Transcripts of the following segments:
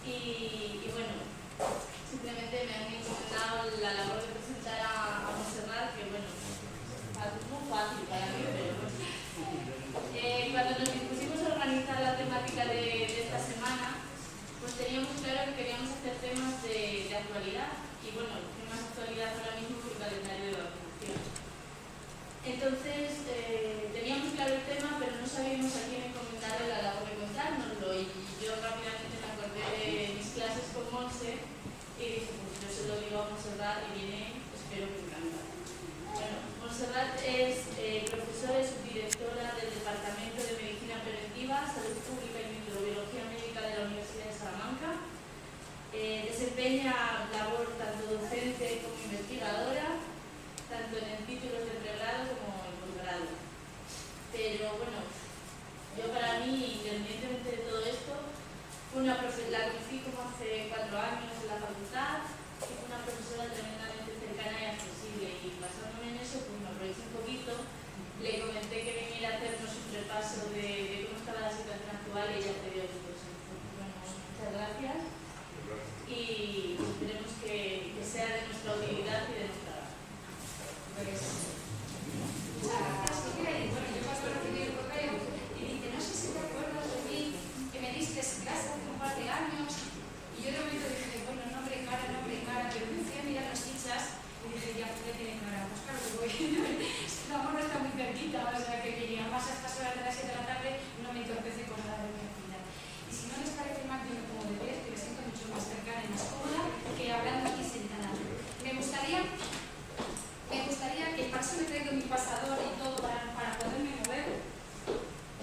Y bueno, simplemente me han encomendado la labor de presentar a Montserrat, que bueno, es muy fácil para mí, pero bueno. Cuando nos dispusimos a organizar la temática de esta semana, pues teníamos claro que queríamos hacer temas de actualidad. Y bueno, ¿qué más actualidad ahora mismo que el calendario de vacunación? Entonces, teníamos claro el tema, pero no sabíamos a quién encomendar la labor de contárnoslo. Y yo rápidamente me acordé de mis clases con Monse y dije, pues yo se lo digo a Montserrat y viene, espero que encanta. Bueno, Montserrat es profesora y subdirectora del Departamento de Medicina Preventiva, Salud Pública y Microbiología Médica de la Universidad de Salamanca. Desempeña labor tanto docente como investigadora, tanto en el título de pregrado como en posgrado. Pero bueno, yo para mí, independientemente de todo esto, la conocí como hace 4 años en la facultad, y fue una profesora tremendamente cercana y accesible, y basándome en eso, pues me aproveché un poquito, le comenté que viniera a hacernos un repaso de cómo estaba la situación actual y ella accedió. Pues, bueno, muchas gracias y esperemos que sea de nuestra utilidad y de nuestra muchas gracias. Bueno, yo paso a recibir el correo y dice, no sé si te acuerdas de mí, que me diste clase hace un par de años, y yo de momento dije, bueno, nombre y cara, pero me fui a mirar las fichas y dije, ya, ¿qué tiene cara? Pues claro que voy. Es que el amor no está muy cerquita, o sea que ni más a estas horas de las 7 de la tarde no me entorpece con nada de mi actividad. Y si no les parece mal, yo me pongo de pie, que me siento mucho más cercana y más cómoda que hablando aquí sentada. Me gustaría que, para eso me he traído mi pasador y todo para poderme mover,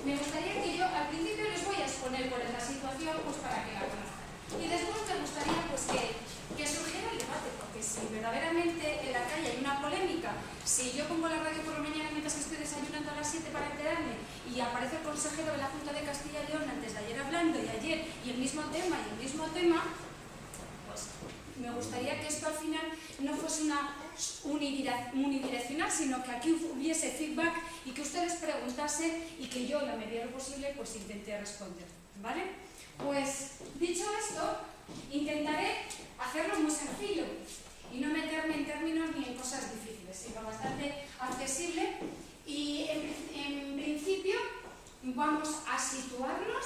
me gustaría que yo al principio les voy a exponer cuál es la situación, pues para que la conozcan. Y después me gustaría pues que surgiera el debate, porque si verdaderamente en la calle hay una polémica, si yo pongo la radio por la mañana mientras que estoy desayunando a las 7 para enterarme y aparece el consejero de la Junta de Castilla y León antes de ayer hablando y ayer y el mismo tema, pues me gustaría que esto al final no fuese una unidireccional, sino que aquí hubiese feedback y que ustedes preguntasen y que yo, en la medida de lo posible, pues intenté responder, ¿vale? Pues, dicho esto, intentaré hacerlo muy sencillo y no meterme en términos ni en cosas difíciles, sino bastante accesible y, en principio, vamos a situarnos,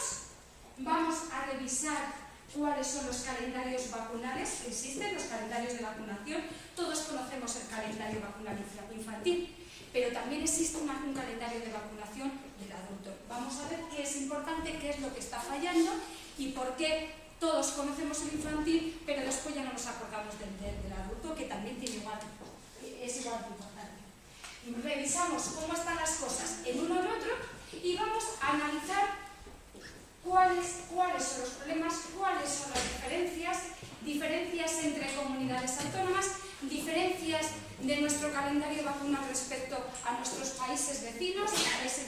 vamos a revisar cuáles son los calendarios vacunales que existen, los calendarios de vacunación. Todos conocemos el calendario vacunal infantil, pero también existe un calendario de vacunación del adulto. Vamos a ver qué es importante, qué es lo que está fallando y por qué todos conocemos el infantil, pero después ya no nos acordamos del adulto, que también es igual de importante. Revisamos cómo están las cosas en uno en otro y vamos a analizar cuáles son los problemas, cuáles son las diferencias entre comunidades autónomas, diferencias de nuestro calendario vacunal respecto a nuestros países vecinos, países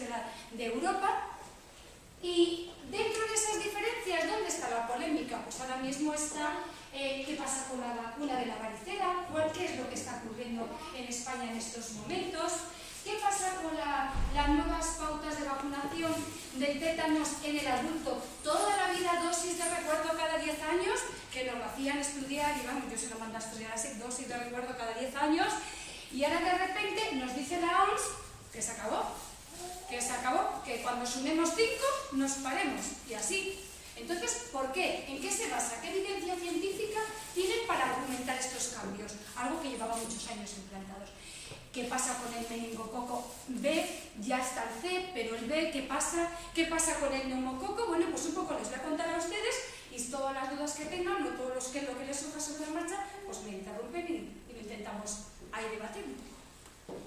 de Europa. Y dentro de esas diferencias, ¿dónde está la polémica? Pues ahora mismo está qué pasa con la vacuna de la varicela, qué es lo que está ocurriendo en España en estos momentos. ¿Qué pasa con las nuevas pautas de vacunación del tétanos en el adulto? Toda la vida dosis de recuerdo cada 10 años, que nos lo hacían estudiar, y vamos, yo se lo mando a estudiar así, dosis de recuerdo cada 10 años, y ahora de repente nos dice la OMS que se acabó, que cuando sumemos 5 nos paremos, y así. Entonces, ¿por qué? ¿En qué se basa? ¿Qué evidencia científica tienen para argumentar estos cambios? Algo que llevaba muchos años implantados. ¿Qué pasa con el meningococo B? Ya está el C, pero el B, ¿qué pasa? ¿Qué pasa con el neumococo? Bueno, pues un poco les voy a contar a ustedes y todas las dudas que tengan, o todo lo que les surja sobre la marcha, pues me interrumpen y lo intentamos ahí debatir un poco.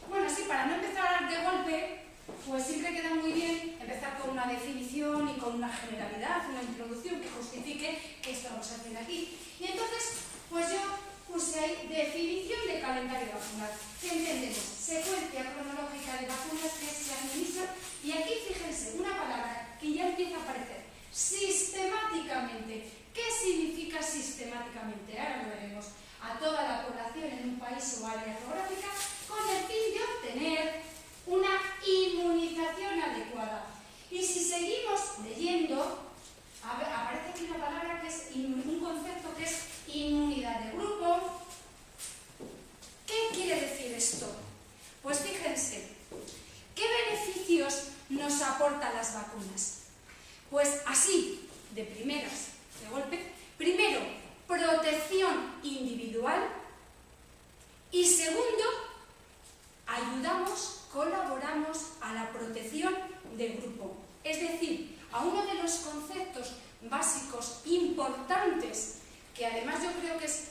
Bueno, sí, para no empezar de golpe, pues siempre queda muy bien empezar con una definición y con una generalidad, una introducción que justifique qué estamos haciendo aquí. Y entonces, pues yo puse ahí definición de calendario vacunal. ¿Qué entendemos? Secuencia cronológica de vacunas que se administran. Y aquí fíjense, una palabra que ya empieza a aparecer. Sistemáticamente. ¿Qué significa sistemáticamente? Ahora lo veremos. A toda la población en un país o área geográfica con el fin de obtener una inmunización adecuada. Y si seguimos leyendo, las vacunas. Pues así, de primeras, de golpe, primero, protección individual y segundo, ayudamos, colaboramos a la protección del grupo. Es decir, a uno de los conceptos básicos importantes, que además yo creo que es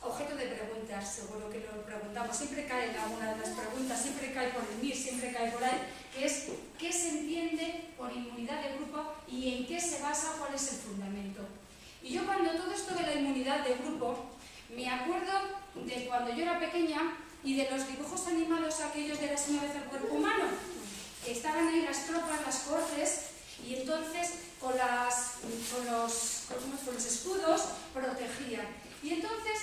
objeto de preguntas, seguro que lo preguntamos, siempre cae en alguna de las preguntas, siempre cae por el MIR, siempre cae por ahí, que es ¿qué se entiende por inmunidad de grupo y en qué se basa, cuál es el fundamento? Y yo cuando todo esto de la inmunidad de grupo, me acuerdo de cuando yo era pequeña y de los dibujos animados aquellos de las una vez el cuerpo humano, que estaban ahí las tropas, las cortes, y entonces con los escudos protegían. Y entonces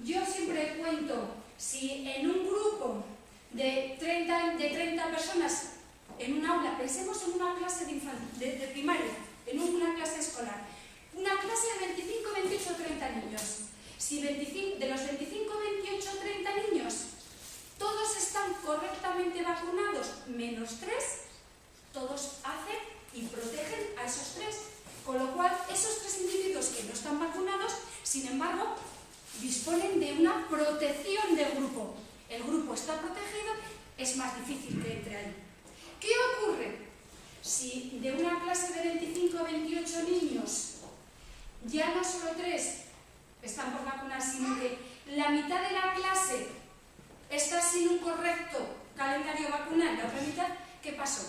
yo siempre cuento, si en un grupo de 30 personas en un aula, pensemos en una clase de primaria, en una clase escolar, una clase de 25, 28, 30 niños. Si de los 25, 28, 30 niños todos están correctamente vacunados, menos 3, todos hacen y protegen a esos 3. Con lo cual, esos 3 individuos que no están vacunados, sin embargo, disponen de una protección del grupo. El grupo está protegido, es más difícil que entre ahí. ¿Qué ocurre? Si de una clase de 25 a 28 niños ya no solo 3 están por vacunar, sino que la mitad de la clase está sin un correcto calendario vacunal, la otra mitad, ¿qué pasó?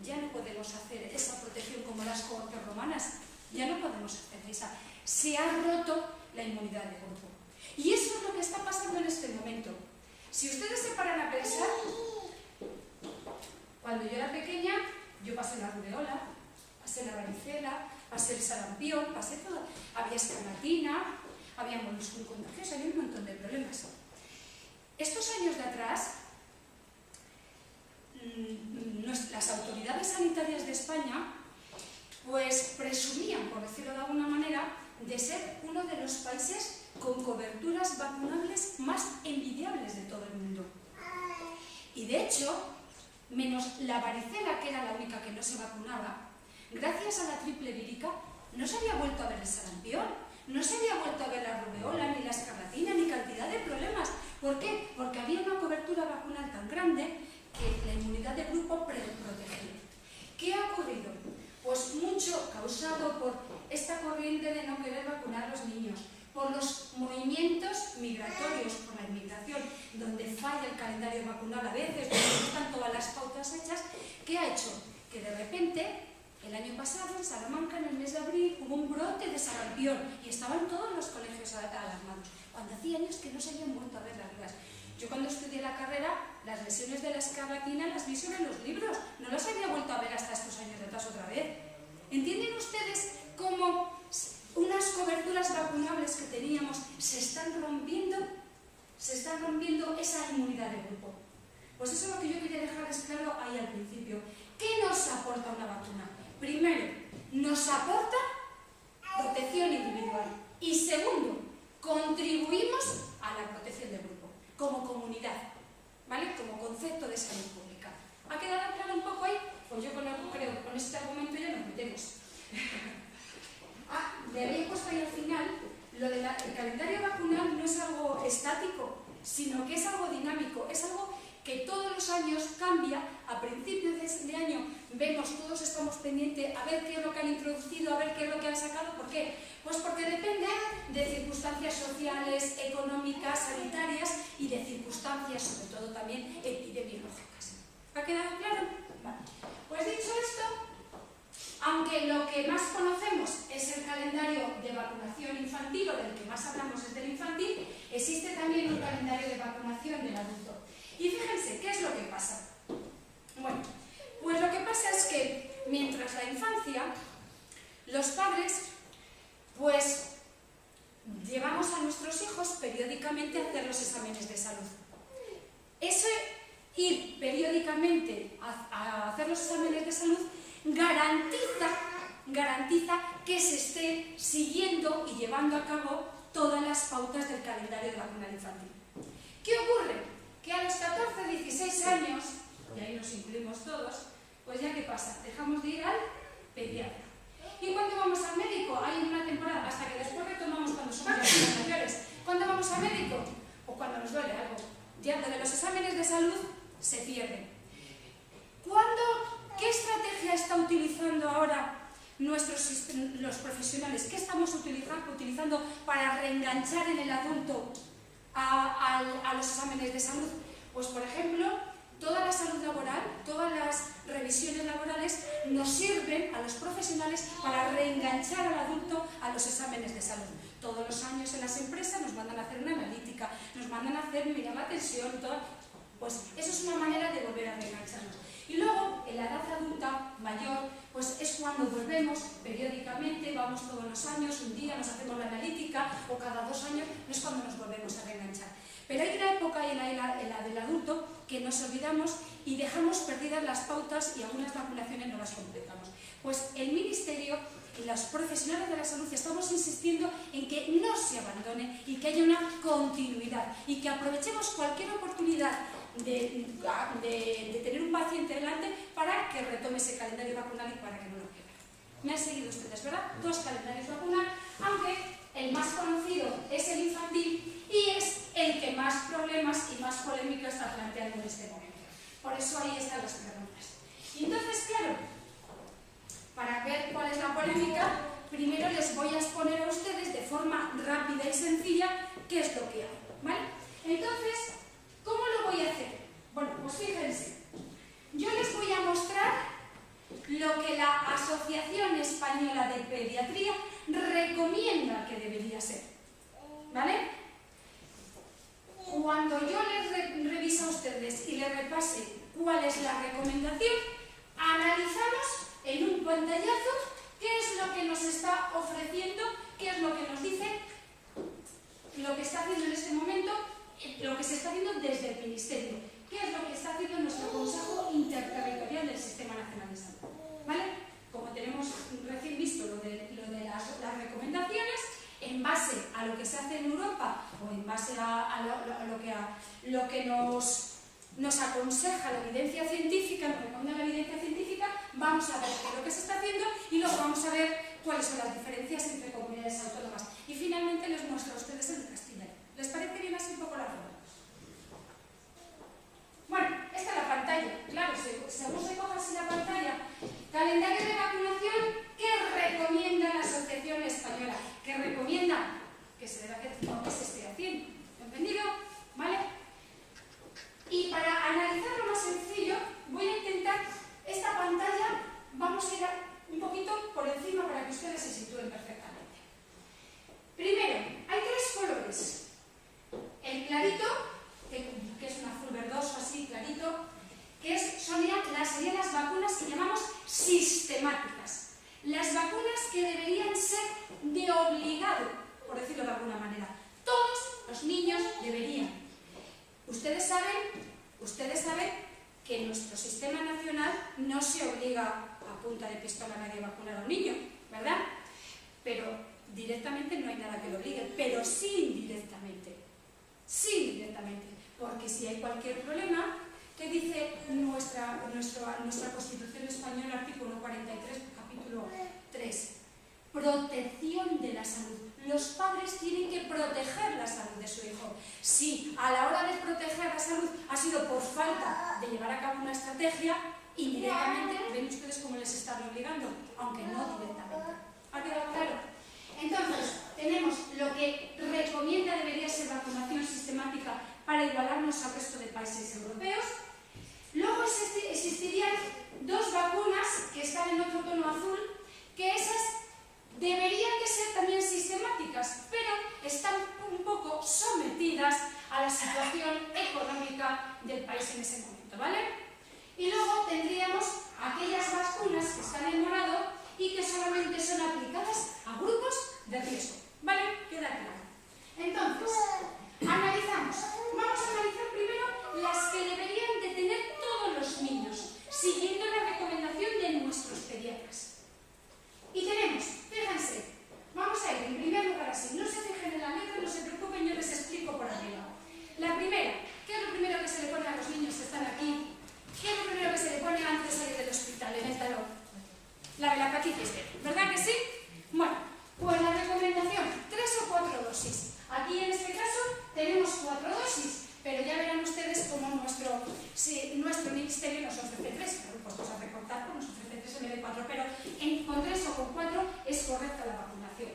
Ya no podemos hacer esa protección como las cohortes romanas, ya no podemos hacer esa. Se ha roto la inmunidad de grupo. Y eso es lo que está pasando en este momento. Si ustedes se paran a pensar, cuando yo era pequeña, yo pasé la rubeola, pasé la varicela, pasé el sarampión, pasé todo. Había escarlatina, había molusco contagioso, había un montón de problemas. Estos años de atrás, las autoridades sanitarias de España pues presumían, por decirlo de alguna manera, de ser uno de los países con coberturas vacunables más envidiables de todo el mundo. Y de hecho, menos la varicela, que era la única que no se vacunaba, gracias a la triple vírica, no se había vuelto a ver el sarampión, no se había vuelto a ver la rubeola, ni la escarlatina, ni cantidad de problemas. ¿Por qué? Porque había una cobertura vacunal tan grande que la inmunidad de grupo protegía. ¿Qué ha ocurrido? Pues mucho causado por esta corriente de no querer vacunar a los niños, por los movimientos migratorios, por la inmigración, donde falla el calendario vacunal a veces, donde no están todas las pautas hechas. ¿Qué ha hecho? Que de repente, el año pasado, en Salamanca, en el mes de abril, hubo un brote de sarampión y estaban todos los colegios alarmados, cuando hacía años que no se habían vuelto a ver las reglas. Yo cuando estudié la carrera, las lesiones de la escarlatina las vi sobre los libros, no las había vuelto a ver hasta estos años de atrás otra vez. ¿Entienden ustedes cómo unas coberturas vacunables que teníamos se están rompiendo esa inmunidad de grupo? Pues eso es lo que yo quería dejarles claro ahí al principio. ¿Qué nos aporta una vacuna? Primero, nos aporta protección individual y segundo, contribuimos a la protección del grupo, como comunidad, ¿vale? Como concepto de salud pública. ¿Ha quedado claro un poco ahí? Pues yo creo que con este argumento ya nos metemos. Le había puesto ahí al final, lo del calendario vacunal no es algo estático, sino que es algo dinámico, es algo que todos los años cambia. A principios de año vemos, todos estamos pendientes a ver qué es lo que han introducido, a ver qué es lo que han sacado. ¿Por qué? Pues porque depende de circunstancias sociales, económicas, sanitarias y de circunstancias, sobre todo también epidemiológicas. ¿Ha quedado claro? Vale. Pues dicho esto, aunque lo que más conocemos es el calendario de vacunación infantil, o del que más hablamos es del infantil, existe también un calendario de vacunación del adulto. Y fíjense, ¿qué es lo que pasa? Bueno, pues lo que pasa es que mientras la infancia, los padres, pues llevamos a nuestros hijos periódicamente a hacer los exámenes de salud. Eso, ir periódicamente a hacer los exámenes de salud, garantiza que se esté siguiendo y llevando a cabo todas las pautas del calendario de vacunal infantil. ¿Qué ocurre? Que a los 14, 16 años, y ahí nos incluimos todos, Pues ya, ¿qué pasa? Dejamos de ir al pediatra. ¿Y cuándo vamos al médico? Hay una temporada, hasta que después retomamos cuando somos ya mayores. ¿Cuándo vamos al médico? O cuando nos duele algo. Ya de los exámenes de salud se pierden. ¿Qué estrategia está utilizando ahora los profesionales? ¿Qué estamos utilizando para reenganchar en el adulto a los exámenes de salud? Pues, por ejemplo, toda la salud laboral, todas las revisiones laborales nos sirven a los profesionales para reenganchar al adulto a los exámenes de salud. Todos los años en las empresas nos mandan a hacer una analítica, nos mandan a hacer mirar la tensión, pues eso es una manera de volver a reengancharnos. Y luego, en la edad adulta mayor, pues es cuando volvemos periódicamente, vamos todos los años, un día nos hacemos la analítica, o cada 2 años, no es cuando nos volvemos a reenganchar. Pero hay una época en la del adulto que nos olvidamos y dejamos perdidas las pautas y algunas vacunaciones no las completamos. Pues el Ministerio y los profesionales de la salud estamos insistiendo en que no se abandone y que haya una continuidad y que aprovechemos cualquier oportunidad de tener un paciente delante para que retome ese calendario vacunal y para que no lo pierda. Me han seguido ustedes, ¿verdad? 2 calendarios vacunal, aunque el más conocido es el infantil y es el que más problemas y más polémica está planteando en este momento. Por eso ahí están las preguntas. Y entonces, claro, para ver cuál es la polémica, primero les voy a exponer a ustedes de forma rápida y sencilla qué es lo que hay, ¿vale? Entonces, ¿cómo lo voy a hacer? Bueno, pues fíjense, yo les voy a mostrar lo que la Asociación Española de Pediatría recomienda que debería ser, ¿vale? Cuando yo les revise a ustedes y les repase cuál es la recomendación, analizamos en un pantallazo qué es lo que nos está ofreciendo, qué es lo que nos dice, lo que está haciendo en este momento, lo que se está haciendo desde el Ministerio, qué es lo que está haciendo nuestro Consejo Interterritorial del Sistema Nacional de Salud, ¿vale? Como tenemos recién visto lo de las recomendaciones, en base a lo que se hace en Europa o en base a lo que nos aconseja la evidencia científica, nos recomienda la evidencia científica, vamos a ver qué es lo que se está haciendo y luego vamos a ver cuáles son las diferencias entre comunidades autónomas. Y finalmente les muestro a ustedes el castellano. ¿Les parece bien así un poco la forma? Bueno, esta es la pantalla. Claro, según se coja así la pantalla, calendario de vacunación, ¿qué recomienda la Asociación Española? ¿Qué recomienda? Que se debe hacer, no que se esté haciendo. ¿Entendido? ¿Vale? Y para analizarlo más sencillo, voy a intentar, esta pantalla, vamos a ir un poquito por encima para que ustedes se sitúen perfectamente. Primero, hay 3 colores. El clarito, que es un azul verdoso así, clarito, que serían las vacunas que llamamos sistemáticas. Las vacunas que deberían ser de obligado, por decirlo de alguna manera. Todos los niños deberían. Ustedes saben que en nuestro sistema nacional no se obliga a punta de pistola a nadie a vacunar a un niño, ¿verdad? Pero directamente no hay nada que lo obligue, pero sí indirectamente. Sí indirectamente. Porque si hay cualquier problema, ¿qué dice nuestra Constitución Española, artículo 43, capítulo 3? Protección de la salud. Los padres tienen que proteger la salud de su hijo. Si a la hora de proteger la salud ha sido por falta de llevar a cabo una estrategia, indirectamente ven ustedes cómo les están obligando, aunque no directamente. ¿Ha quedado claro? Entonces, tenemos lo que recomienda debería ser vacunación sistemática para igualarnos al resto de países europeos. Luego existirían 2 vacunas que están en otro tono azul, que esas deberían de ser también sistemáticas, pero están un poco sometidas a la situación económica del país en ese momento, ¿vale? Y luego tendríamos aquellas vacunas que están en morado y que solamente son aplicadas a grupos de riesgo, ¿vale? Queda claro. Entonces, analizamos. Vamos a analizar primero las que deberían de tener todos los niños, siguiendo la recomendación de nuestros pediatras. Y tenemos, fíjense, vamos a ir en primer lugar así, no se fijen en la letra, no se preocupen, yo les explico por arriba. La primera, ¿qué es lo primero que se le pone a los niños que están aquí? ¿Qué es lo primero que se le pone antes de salir del hospital? tenemos 4 dosis, pero ya verán ustedes cómo nuestro ministerio nos ofrece 3, pues vamos a recortar, nos ofrece 3 en vez de 4, pero con 3 o con 4 es correcta la vacunación.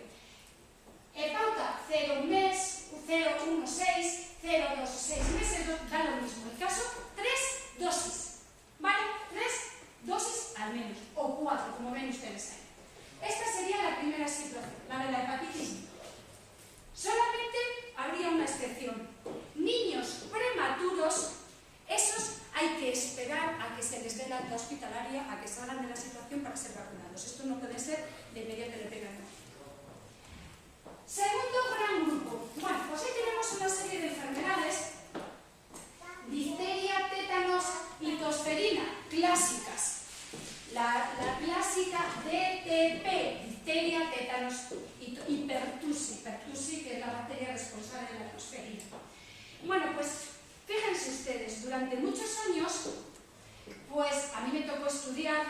Pauta 0, 1 mes, 0, 1, 6, 0, 2, 6 meses, da lo mismo. El caso, 3 dosis, ¿vale? 3 dosis al menos, o 4, como ven ustedes ahí. Esta sería la primera situación, la de la hepatitis B. Solamente habría una excepción. Niños prematuros, esos hay que esperar a que se les dé la alta hospitalaria, a que salgan de la situación para ser vacunados. Esto no puede ser de inmediato le pegan. Segundo gran grupo. Bueno, pues ahí tenemos una serie de enfermedades: difteria, tétanos y tosferina, clásicas. La clásica DTP, difteria, tétanos y pertussis, que es la bacteria responsable de la tosferina. Bueno, pues fíjense ustedes, durante muchos años, pues a mí me tocó estudiar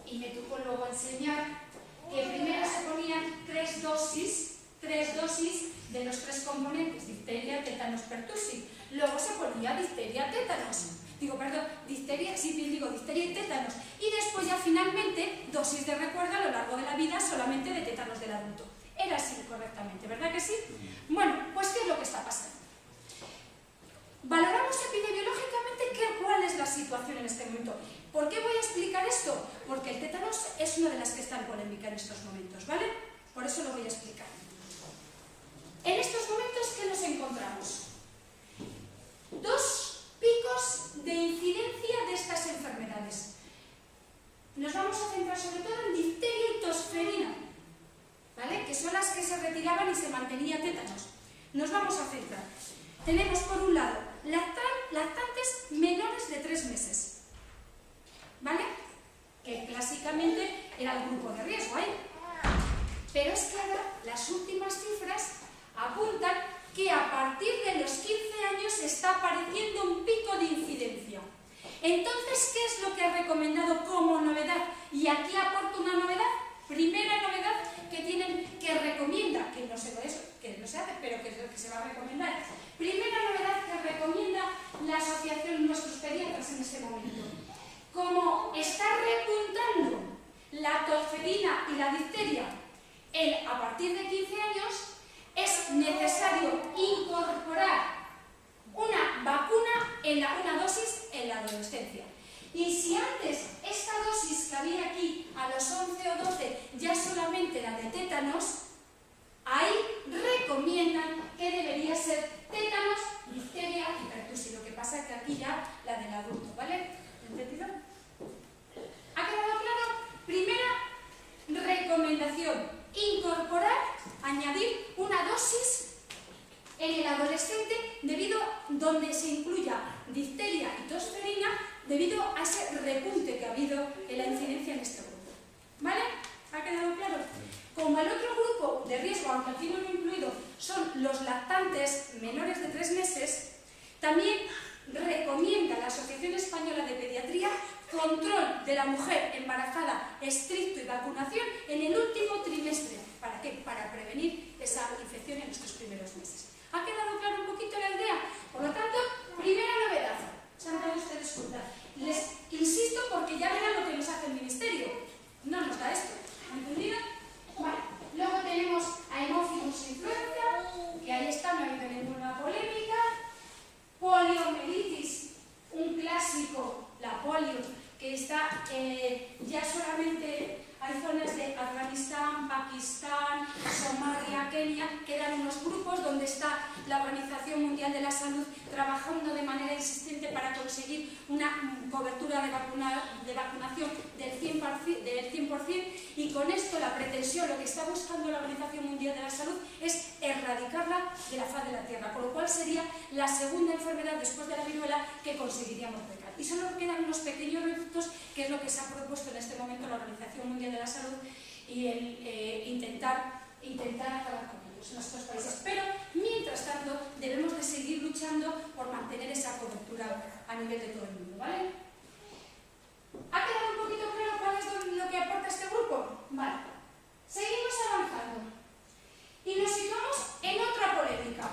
y me tocó luego enseñar que primero se ponían 3 dosis de los 3 componentes, difteria, tétanos, pertussis. Luego se ponía difteria, tétanos. Difteria y tétanos. Y después ya finalmente, dosis de recuerdo a lo largo de la vida solamente de tétanos del adulto. Era así correctamente, ¿verdad que sí? Bueno, pues ¿qué es lo que está pasando? Valoramos epidemiológicamente cuál es la situación en este momento. ¿Por qué voy a explicar esto? Porque el tétanos es una de las que está en polémica en estos momentos, ¿vale? Por eso lo voy a explicar. En estos momentos, ¿qué nos encontramos? 2 picos de incidencia de estas enfermedades. Nos vamos a centrar sobre todo en difteria y tosferina, ¿vale? Que son las que se retiraban y se mantenía tétanos. Nos vamos a centrar. Tenemos por un lado lactantes menores de 3 meses, ¿vale? Que clásicamente era el grupo de riesgo ahí. Pero es que ahora las últimas cifras apuntan que a partir de los 15 años está apareciendo un pico de incidencia. Entonces, ¿qué es lo que ha recomendado como novedad? Y aquí aporto una novedad. Primera novedad que recomienda, que no se hace, pero que es lo que se va a recomendar. Primera novedad que recomienda la asociación Nuestros Pediatras en este momento. Como está repuntando la tosferina y la difteria a partir de 15 años, es necesario incorporar una vacuna, una dosis en la adolescencia. Y si antes esta dosis que había aquí a los 11 o 12 ya solamente la de tétanos, ahí recomiendan que debería ser tétanos, difteria y pertussis. Lo que pasa es que aquí ya la del adulto, ¿vale? ¿Entendido? ¿Ha quedado claro? Primera recomendación: añadir una dosis en el adolescente donde se incluya difteria y tosferina debido a ese repunte que ha habido en la incidencia en este grupo. ¿Vale? ¿Ha quedado claro? Como el otro grupo de riesgo, aunque aquí no lo he incluido, son los lactantes menores de 3 meses, también recomienda la Asociación Española de Pediatría control de la mujer embarazada estricto y vacunación en el último trimestre. ¿Para qué? Para prevenir esa infección en estos primeros meses. ¿Ha quedado claro un poquito la idea? Por lo tanto, primera novedad. Se han dado ustedes cuenta. Les insisto porque ya verán lo que nos hace el Ministerio. No nos da esto. ¿Entendido? Vale. Luego tenemos a Haemophilus influenza, que ahí está, no ha habido ninguna polémica. Poliomielitis, un clásico, la polio, que está ya solamente hay zonas de Afganistán, Pakistán, Somalia, Kenia, quedan unos grupos donde está la Organización Mundial de la Salud trabajando de manera insistente para conseguir una cobertura de vacunación del 100%, y con esto la pretensión, lo que está buscando la Organización Mundial de la Salud es erradicarla de la faz de la Tierra, con lo cual sería la segunda enfermedad después de la viruela que conseguiríamos erradicar. Y solo quedan unos pequeños reductos, que es lo que se ha propuesto en este momento la Organización Mundial de la Salud, y el intentar acabar con ellos en nuestros países. Pero, mientras tanto, debemos de seguir luchando por mantener esa cobertura a nivel de todo el mundo, ¿vale? ¿Ha quedado un poquito claro cuál es lo que aporta este grupo? Vale. Seguimos avanzando. Y nos situamos en otra polémica.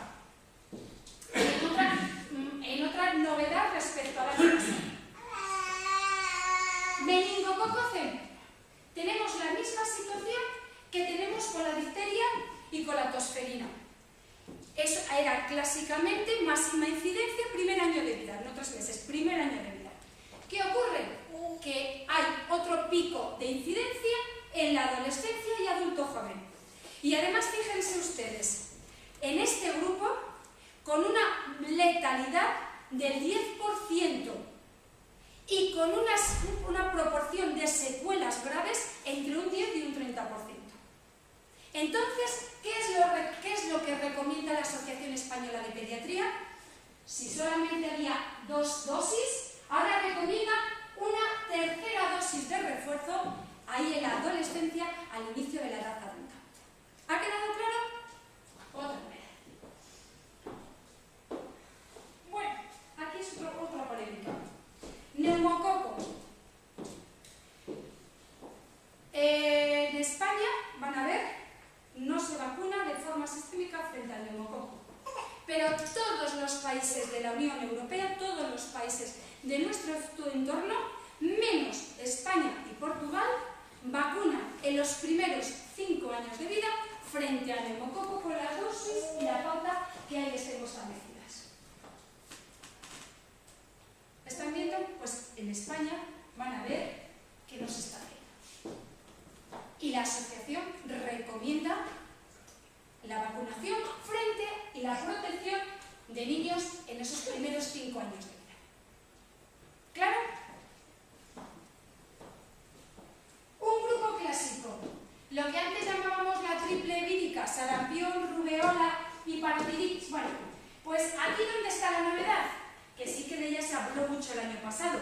clásicamente máxima incidencia primer año de vida, no 3 meses, primer año de vida. ¿Qué ocurre? Que hay otro pico de incidencia en la adolescencia y adulto joven. Y además, fíjense ustedes, en este grupo, con una letalidad del 10% y con una proporción de secuelas graves entre un 10 y un 30%. Entonces, ¿qué es lo que recomienda la Asociación Española de Pediatría? Si solamente había 2 dosis, ahora recomienda una tercera dosis de refuerzo ahí en la adolescencia al inicio de la edad adulta. ¿Ha quedado claro? Otra vez. Bueno, aquí es otra polémica. Neumococo. En España, van a ver, no se vacuna de forma sistémica frente al neumococo. Pero todos los países de la Unión Europea, todos los países de nuestro entorno, menos España y Portugal, vacunan en los primeros 5 años de vida frente al neumococo con las dosis y la pauta que ahí les tengo establecidas. ¿Están viendo? Pues en España van a ver que no se está haciendo. Y la asociación recomienda la vacunación frente y la protección de niños en esos primeros 5 años de vida. ¿Claro? Un grupo clásico, lo que antes llamábamos la triple vírica, sarampión, rubeola y parotiritis. Bueno, pues aquí donde está la novedad, que sí que de ella se habló mucho el año pasado.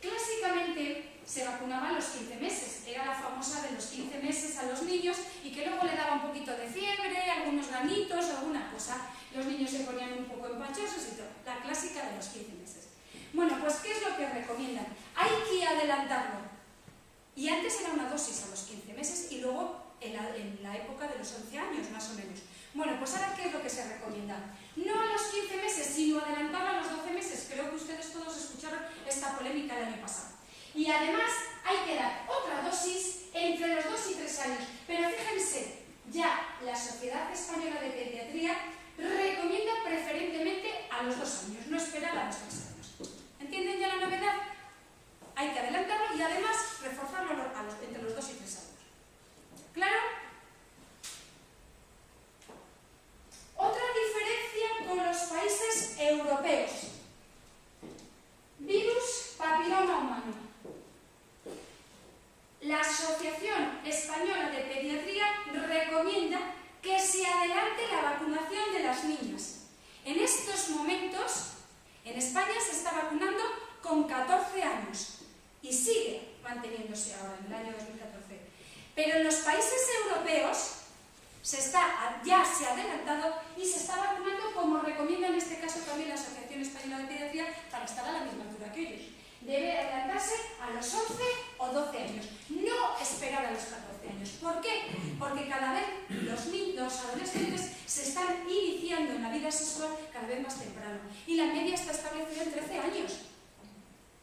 Clásicamente se vacunaba a los 15 meses, era la famosa de los 15 meses a los niños y que luego le daba un poquito de fiebre, algunos granitos, alguna cosa. Los niños se ponían un poco empachosos y todo, la clásica de los 15 meses. Bueno, pues ¿qué es lo que recomiendan? Hay que adelantarlo. Y antes era una dosis a los 15 meses y luego en la época de los 11 años, más o menos. Bueno, pues ahora ¿qué es lo que se recomienda? No a los 15 meses, sino adelantarlo a los 12 meses. Creo que ustedes todos escucharon esta polémica el año pasado. Y además hay que dar otra dosis entre los 2 y 3 años. Pero fíjense, ya la Sociedad Española de Pediatría recomienda preferentemente a los 2 años, no esperar a los 3 años. ¿Entienden ya la novedad? Hay que adelantarlo y además reforzarlo entre los 2 y 3 años. ¿Claro? Otra diferencia con los países europeos. Virus papiloma humano. La Asociación Española de Pediatría recomienda que se adelante la vacunación de las niñas. En estos momentos, en España se está vacunando con 14 años y sigue manteniéndose ahora en el año 2014. Pero en los países europeos ya se ha adelantado y se está vacunando como recomienda en este caso también la Asociación Española de Pediatría para estar a la misma altura que ellos. Debe adelantarse a los 11 o 12 años, no esperar a los 14 años. ¿Por qué? Porque cada vez los adolescentes se están iniciando en la vida sexual cada vez más temprano y la media está establecida en 13 años.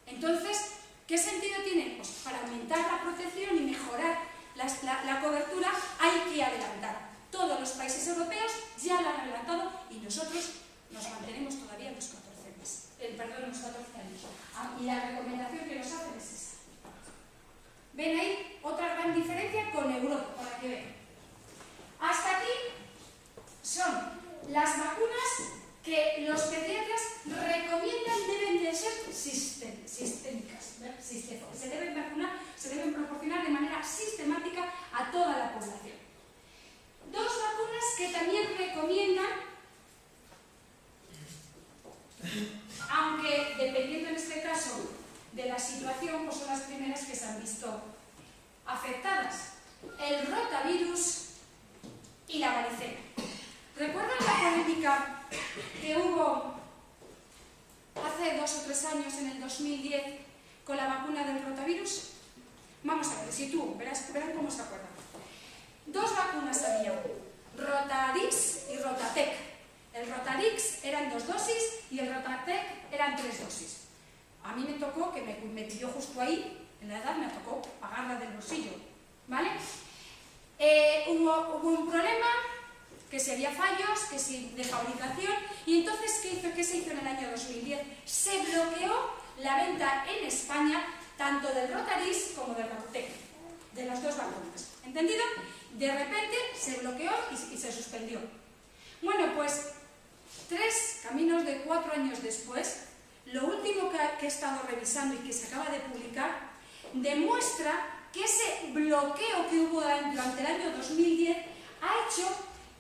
Entonces, ¿qué sentido tiene? Pues para aumentar la protección y mejorar la cobertura hay que adelantar. Todos los países europeos ya lo han adelantado y nosotros nos mantenemos todavía en los 14 meses. Perdón, los 14 años. Y la recomendación que nos hacen es esa. ¿Ven ahí otra gran diferencia con Europa, para que vean? Hasta aquí son las vacunas que los pediatras recomiendan deben de ser sistémicas. Se deben vacunar, se deben proporcionar de manera sistemática a toda la población. 2 vacunas que también recomiendan, aunque dependiendo en este caso de la situación, pues son las primeras que se han visto afectadas: el rotavirus y la varicela. ¿Recuerdan la polémica que hubo hace 2 o 3 años, en el 2010, con la vacuna del rotavirus? Vamos a ver, si tú verán cómo se acuerdan. 2 vacunas había, Rotarix y Rotatec. El Rotarix eran 2 dosis y el Rotatec eran 3 dosis. A mí me tocó, que me pidió justo ahí, en la edad me tocó pagarla del bolsillo, ¿vale? Hubo un problema que si había fallos, que si de fabricación, y entonces, ¿qué se hizo en el año 2010? Se bloqueó la venta en España tanto del Rotaris como del Vacutec, de las dos vacunas. ¿Entendido? De repente se bloqueó y se suspendió. Bueno, pues 3 caminos de 4 años después, lo último que he estado revisando y que se acaba de publicar, demuestra que ese bloqueo que hubo durante el año 2010 ha hecho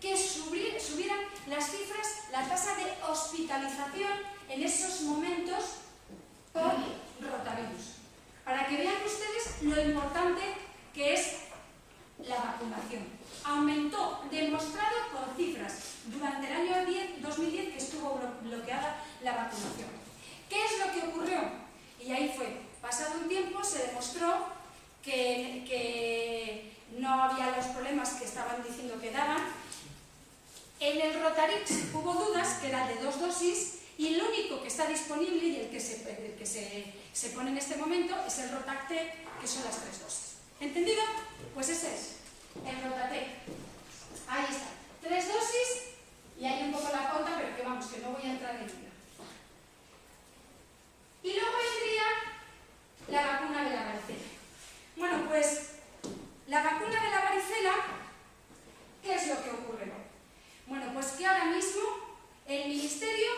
que subieran las cifras, la tasa de hospitalización en esos momentos por rotavirus. Para que vean ustedes lo importante que es la vacunación. Aumentó, demostrado con cifras, durante el año 2010 que estuvo bloqueada la vacunación. ¿Qué es lo que ocurrió? Y ahí fue, pasado un tiempo se demostró que no había los problemas que estaban diciendo que daban. En el Rotarix hubo dudas, que era de 2 dosis, y el único que está disponible y el que se pone en este momento es el Rotactec, que son las 3 dosis. ¿Entendido? Pues ese es el Rotatec. Ahí está. 3 dosis, y hay un poco la pauta, pero que vamos, que no voy a entrar en ella. Y luego vendría la vacuna de la varicela. Bueno, pues la vacuna de la varicela, ¿qué es lo que ocurre? Bueno, pues que ahora mismo el Ministerio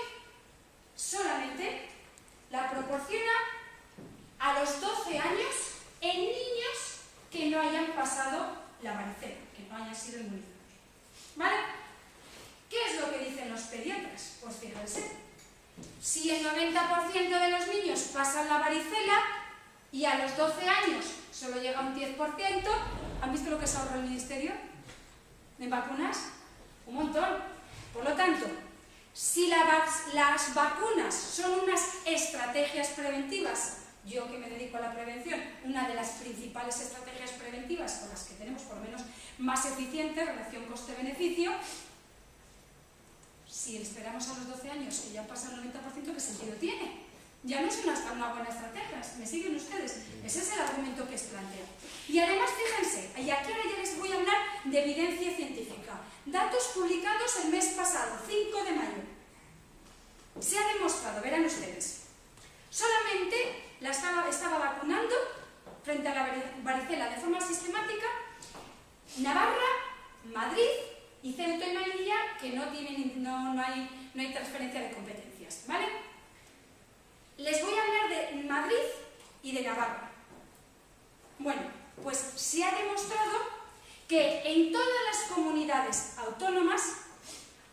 solamente la proporciona a los 12 años en niños que no hayan pasado la varicela, que no hayan sido inmunizados. ¿Vale? ¿Qué es lo que dicen los pediatras? Pues fíjense, si el 90% de los niños pasan la varicela y a los 12 años solo llega un 10%, ¿han visto lo que se ahorra el Ministerio de vacunas? Un montón. Por lo tanto, si las vacunas son unas estrategias preventivas, yo que me dedico a la prevención, una de las principales estrategias preventivas con las que tenemos por lo menos más eficiente, relación coste-beneficio, si esperamos a los 12 años que ya pasa el 90%, ¿qué sentido tiene? Ya no es una buena estrategia, ¿me siguen ustedes? Ese es el argumento que es planteado. Y además, fíjense, y aquí ahora ya les voy a hablar de evidencia científica. Datos publicados el mes pasado, 5 de mayo. Se ha demostrado, verán ustedes, solamente estaba vacunando frente a la varicela de forma sistemática Navarra, Madrid y Ceuta y Melilla, que no hay transferencia de competencias, ¿vale? Les voy a hablar de Madrid y de Navarra. Bueno, pues se ha demostrado que en todas las comunidades autónomas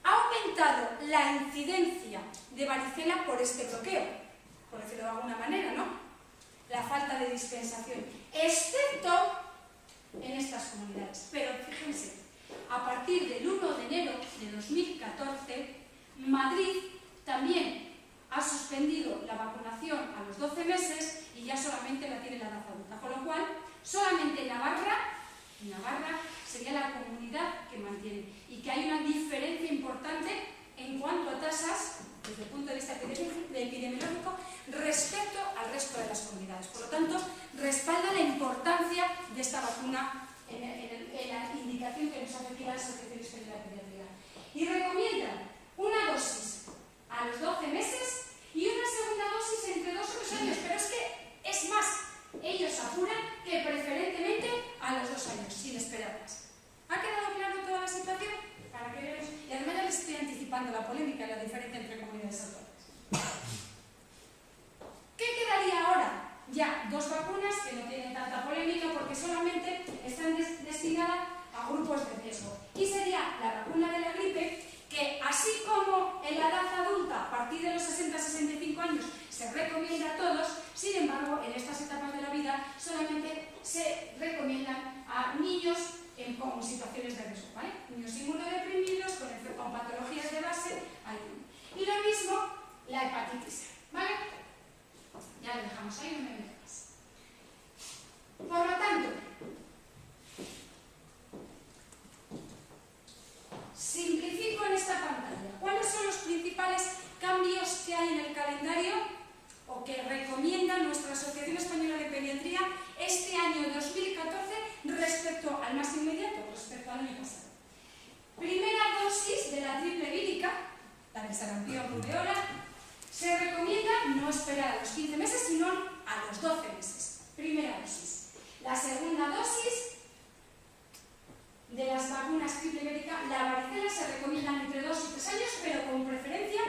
ha aumentado la incidencia de varicela por este bloqueo, por decirlo de alguna manera, ¿no? La falta de dispensación, excepto en estas comunidades. Pero fíjense, a partir del 1 de enero de 2014, Madrid también ha suspendido la vacunación a los 12 meses y ya solamente la tiene la edad adulta, con lo cual solamente Navarra sería la comunidad que mantiene, y que hay una diferencia importante en cuanto a tasas desde el punto de vista epidemiológico respecto al resto de las comunidades. Por lo tanto, respalda la importancia de esta vacuna en la indicación que nos hace aquí la Asociación Española de Pediatría. Y recomiendan una dosis a los 12 meses y una segunda dosis entre 2 o 3 años, pero es que es más, ellos apuran que preferentemente a los 2 años, sin esperar más. ¿Ha quedado claro toda la situación? Para que veamos. Y además ya les estoy anticipando la polémica y la diferencia entre comunidades autónomas. ¿Qué quedaría ahora? Ya 2 vacunas que no tienen tanta polémica porque solamente están destinadas a grupos de riesgo. Y sería la vacuna de la gripe, que así como en la edad adulta, a partir de los 60-65 años, se recomienda a todos, sin embargo, en estas etapas de la vida solamente se recomiendan a niños con situaciones de riesgo, ¿vale? Niños inmunodeprimidos, con patologías de base, y lo mismo la hepatitis A, ¿vale? Ya lo dejamos ahí, no me meto más. Por lo tanto, simplifico en esta pantalla. ¿Cuáles son los principales cambios que hay en el calendario o que recomienda nuestra Asociación Española de Pediatría este año 2014 respecto al más inmediato, respecto al año pasado? Primera la del sarampión, rubeola, se recomienda no esperar a los 15 meses, sino a los 12 meses. Primera dosis. La segunda dosis de las vacunas triple vírica, la varicela se recomienda entre 2 y 3 años, pero con preferencia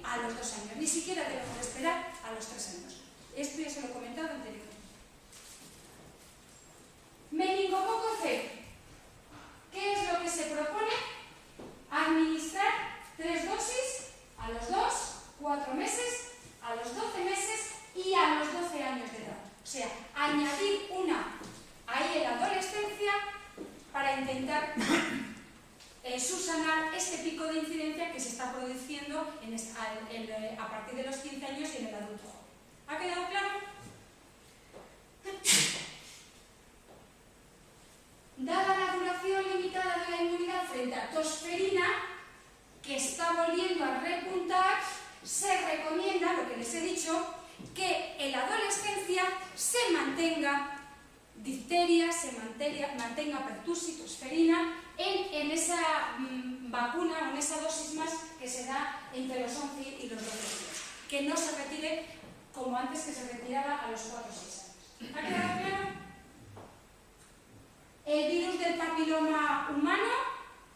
a los 2 años. Ni siquiera debemos esperar a los 3 años. Esto ya se lo he comentado anteriormente. Meningococo C. ¿Qué es lo que se propone? Administrar 3 dosis a los 2, 4 meses, a los 12 meses y a los 12 años de edad. O sea, añadir una ahí en la adolescencia para intentar subsanar este pico de incidencia que se está produciendo a partir de los 15 años y en el adulto joven. ¿Ha quedado claro? Dada la duración limitada de la inmunidad frente a tosferina, que está volviendo a repuntar, se recomienda, lo que les he dicho, que en la adolescencia se mantenga difteria, se mantenga pertussis, tosferina, en esa vacuna o en esa dosis más que se da entre los 11 y los 12 años. Que no se retire como antes, que se retiraba a los 4 o 6 años. ¿Ha quedado claro? El virus del papiloma humano,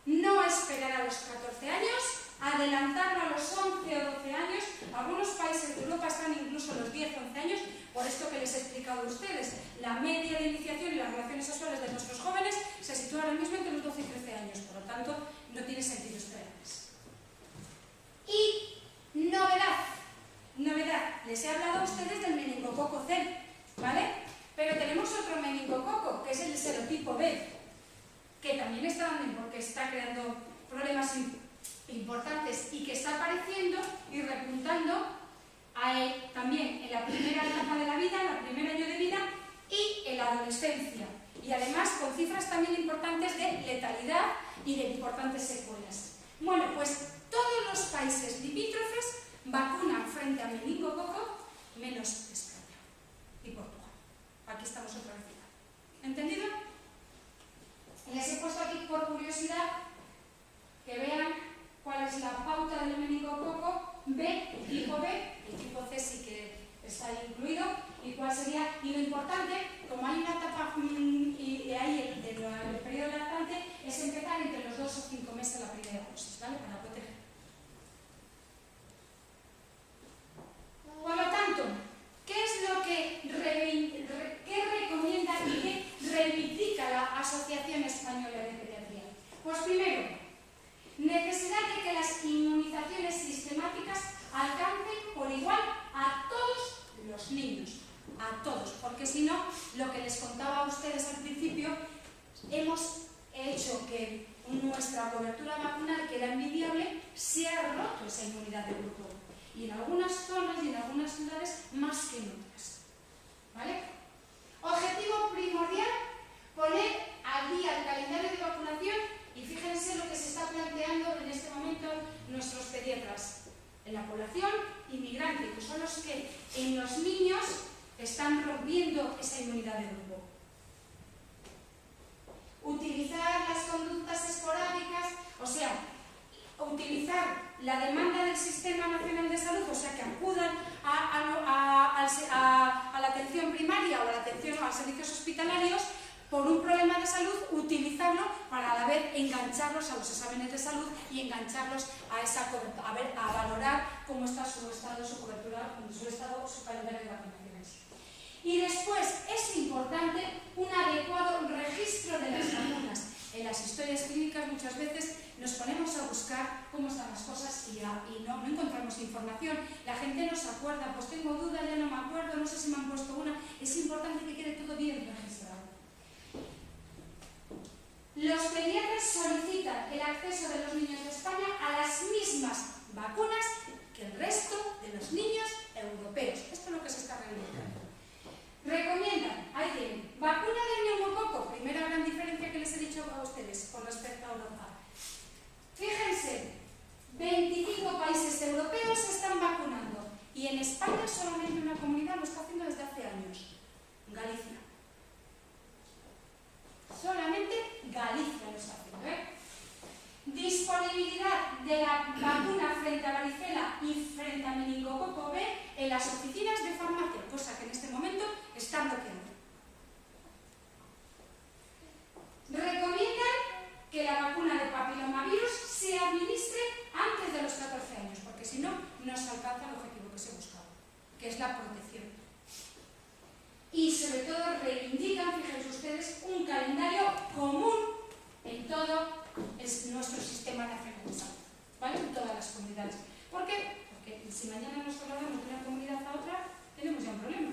no esperar a los 14 años, adelantarlo a los 11 o 12 años. Algunos países de Europa están incluso a los 10 o 11 años, por esto que les he explicado a ustedes. La media de iniciación y las relaciones sexuales de nuestros jóvenes se sitúa ahora mismo entre los 12 y 13 años, por lo tanto, no tiene sentido esperarles. Y novedad, les he hablado a ustedes del meningococo C, ¿vale? Pero tenemos otro meningococo, que es el serotipo B, que también está creando problemas importantes y que está apareciendo y repuntando también en la primera etapa de la vida, en el primer año de vida y en la adolescencia. Y además con cifras también importantes de letalidad y de importantes secuelas. Bueno, pues todos los países limítrofes vacunan frente a meningococo, menos España y Portugal. Aquí estamos otra vez. ¿Entendido? Les he puesto aquí por curiosidad que vean cuál es la pauta del meningococo B, el tipo B, el tipo C sí que está ahí incluido, y cuál sería, y lo importante, como hay una etapa y ahí el periodo lactante, es empezar entre los 2 o 5 meses la primera dosis, ¿vale? Para proteger. Por lo tanto, ¿qué es lo que recomienda y qué reivindica la Asociación Española de Pediatría? Pues primero, necesidad de que las inmunizaciones sistemáticas alcancen por igual a todos los niños, a todos, porque si no, lo que les contaba a ustedes al principio, hemos hecho que nuestra cobertura vacunal, que era envidiable, se ha roto esa inmunidad de grupo. Y en algunas zonas y en algunas ciudades más que en otras. ¿Vale? Objetivo primordial, poner al día el calendario de vacunación y fíjense lo que se está planteando en este momento nuestros pediatras en la población inmigrante, que son los que en los niños están rompiendo esa inmunidad de grupo. Utilizar las conductas esporádicas, o sea, utilizar la demanda del Sistema Nacional de Salud, o sea, que acudan a la atención primaria o a la atención a los servicios hospitalarios por un problema de salud, utilizarlo para a la vez engancharlos a los exámenes de salud y engancharlos a esa cobertura, a valorar cómo está su estado, su cobertura, su calendario de vacunaciones. Y después es importante un adecuado registro de las vacunas. En las historias clínicas muchas veces nos ponemos a buscar cómo están las cosas y no encontramos información. La gente no se acuerda, pues tengo dudas, ya no me acuerdo, no sé si me han puesto una. Es importante que quede todo bien registrado. Los pediatras solicitan el acceso de los niños de España a las mismas vacunas que el resto de los niños europeos. Esto es lo que se está reivindicando. Recomiendan, ahí tienen, vacuna del neumococo, primera gran diferencia que les he dicho a ustedes con respecto a Europa. Fíjense, 25 países europeos se están vacunando y en España solamente una comunidad lo está haciendo desde hace años, Galicia. Solamente Galicia lo está haciendo, ¿eh? disponibilidad de la vacuna frente a varicela y frente a meningococo B en las oficinas de farmacia, cosa que en este momento está bloqueada. Recomiendan que la vacuna de papilomavirus se administre antes de los 14 años, porque si no, no se alcanza el objetivo que se buscaba, que es la protección. Y sobre todo reivindican, fíjense ustedes, un calendario común en todo nuestro sistema nacional de salud, ¿vale? En todas las comunidades. ¿Por qué? Porque si mañana nos trasladamos de una comunidad a otra, tenemos ya un problema.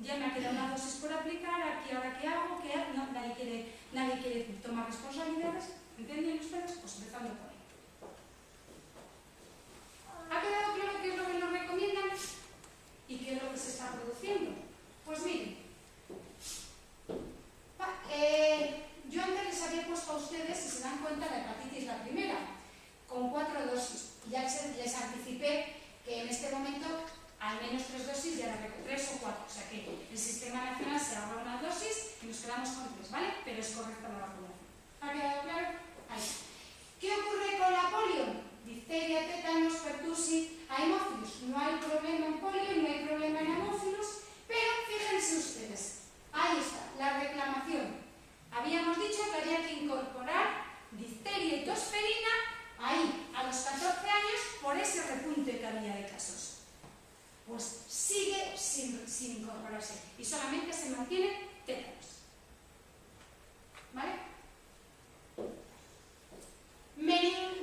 Ya me ha quedado una dosis por aplicar, aquí ahora qué hago, no, nadie quiere tomar responsabilidades, ¿entienden ustedes? Pues empezando por ahí. ¿Ha quedado claro qué es lo que nos recomiendan y qué es lo que se está produciendo? Pues miren, yo antes les había puesto a ustedes, si se dan cuenta, la hepatitis la primera, con 4 dosis. Ya les anticipé que en este momento al menos 3 dosis y ahora 3 o 4. O sea que el sistema nacional se ahorra una dosis y nos quedamos con 3, ¿vale? Pero es correcta la vacunación. ¿Ha quedado claro? Ahí. ¿Qué ocurre con la polio? Difteria, tétanos, pertussis, hemófilos. No hay problema en polio y no hay problema en hemófilos, pero fíjense ustedes, ahí está, la reclamación. Habíamos dicho que había que incorporar difteria y tosferina ahí, a los 14 años, por ese repunte que había de casos. Pues sigue sin incorporarse y solamente se mantienen tétanos. ¿Vale?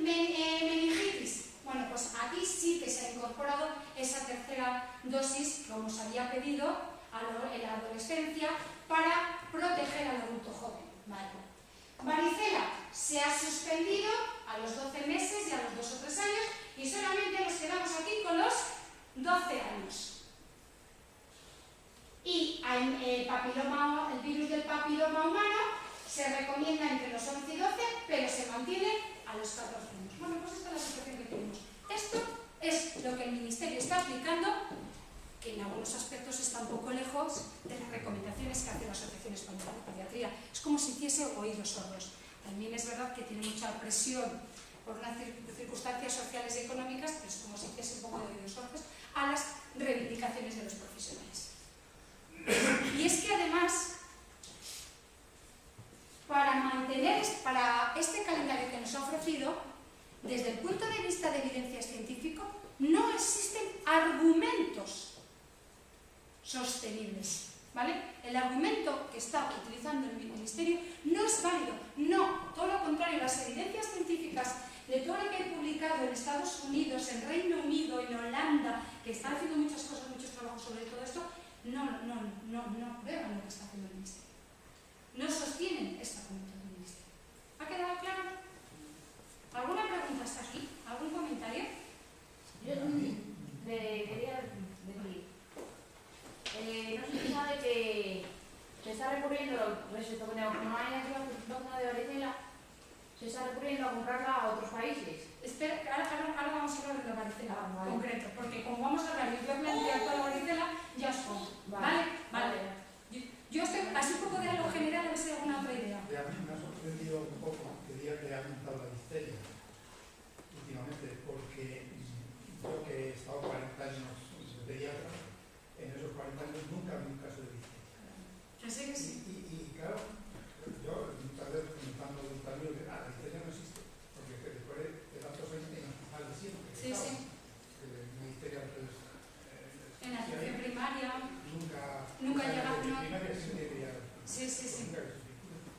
Meningitis. Bueno, pues aquí sí que se ha incorporado esa tercera dosis, como se había pedido en la adolescencia, para proteger al adulto joven. ¿Vale? Varicela se ha suspendido a los 12 meses y a los 2 o 3 años y solamente nos quedamos aquí con los 12 años. Y el virus del papiloma humano se recomienda entre los 11 y 12, pero se mantiene a los 14 años. Bueno, pues esta es la situación que tenemos. Esto es lo que el Ministerio está aplicando, que en algunos aspectos está un poco lejos de las recomendaciones que hace la Asociación Española de Pediatría. Es como si hiciese oídos sordos. También es verdad que tiene mucha presión por unas circunstancias sociales y económicas, pero es como si hiciese un poco de oídos sordos a las reivindicaciones de los profesionales. Y es que además, para este calendario que nos ha ofrecido, desde el punto de vista de evidencias científicas, no existen argumentos sostenibles, ¿vale? El argumento que está utilizando el Ministerio no es válido, no, todo lo contrario, las evidencias científicas de todo lo que he publicado en Estados Unidos, en Reino Unido, en Holanda, que están haciendo muchas cosas, muchos trabajos sobre todo esto, no prueban lo que está haciendo el Ministerio. No sostienen esta argumento del Ministerio. ¿Ha quedado claro? ¿Alguna pregunta hasta aquí? ¿Algún comentario? Yo le quería decir, no sé si sabe que se está recurriendo, respecto a como no hay vacuna de varicela, se está recurriendo a comprarla a otros países. Espera, ahora vamos a hablar de la varicela concreto, porque como vamos a hablar y yo plantear toda la varicela, ya os pongo. ¿Vale? Yo estoy así un poco de algo general, a ver si hay alguna otra idea. A mí me ha sorprendido un poco que diga que ha aumentado la difteria últimamente, porque yo que he estado 40 años de pediatra, en esos 40 años nunca vi un caso de difteria. Que sí, que sí. Y claro, yo muchas veces comentando el voluntarios, la difteria no existe, porque después de tantos años en el hospital de siempre. Sí, sí. Una difteria en la atención primaria. Nunca llega. Sí.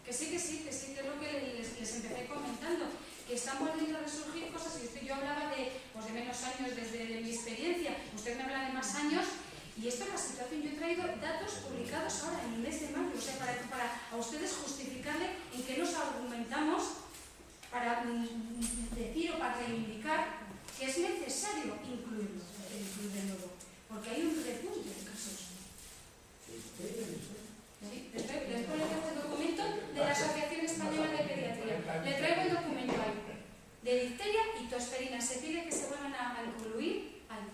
Que sí, que es lo que les empecé comentando, que están volviendo a resurgir cosas, y yo hablaba de menos años desde mi experiencia, usted me habla de más años, y esto es la situación. Yo he traído datos publicados ahora en el mes de mayo, o sea, para a ustedes justificarle en qué nos argumentamos para decir o para reivindicar que es necesario incluirlo de nuevo, porque hay un repunte de casos. Después le traigo el documento de la Asociación Española de Pediatría. Le traigo el documento ahí. De difteria y tosferina. Se pide que se vuelvan a incluir ahí.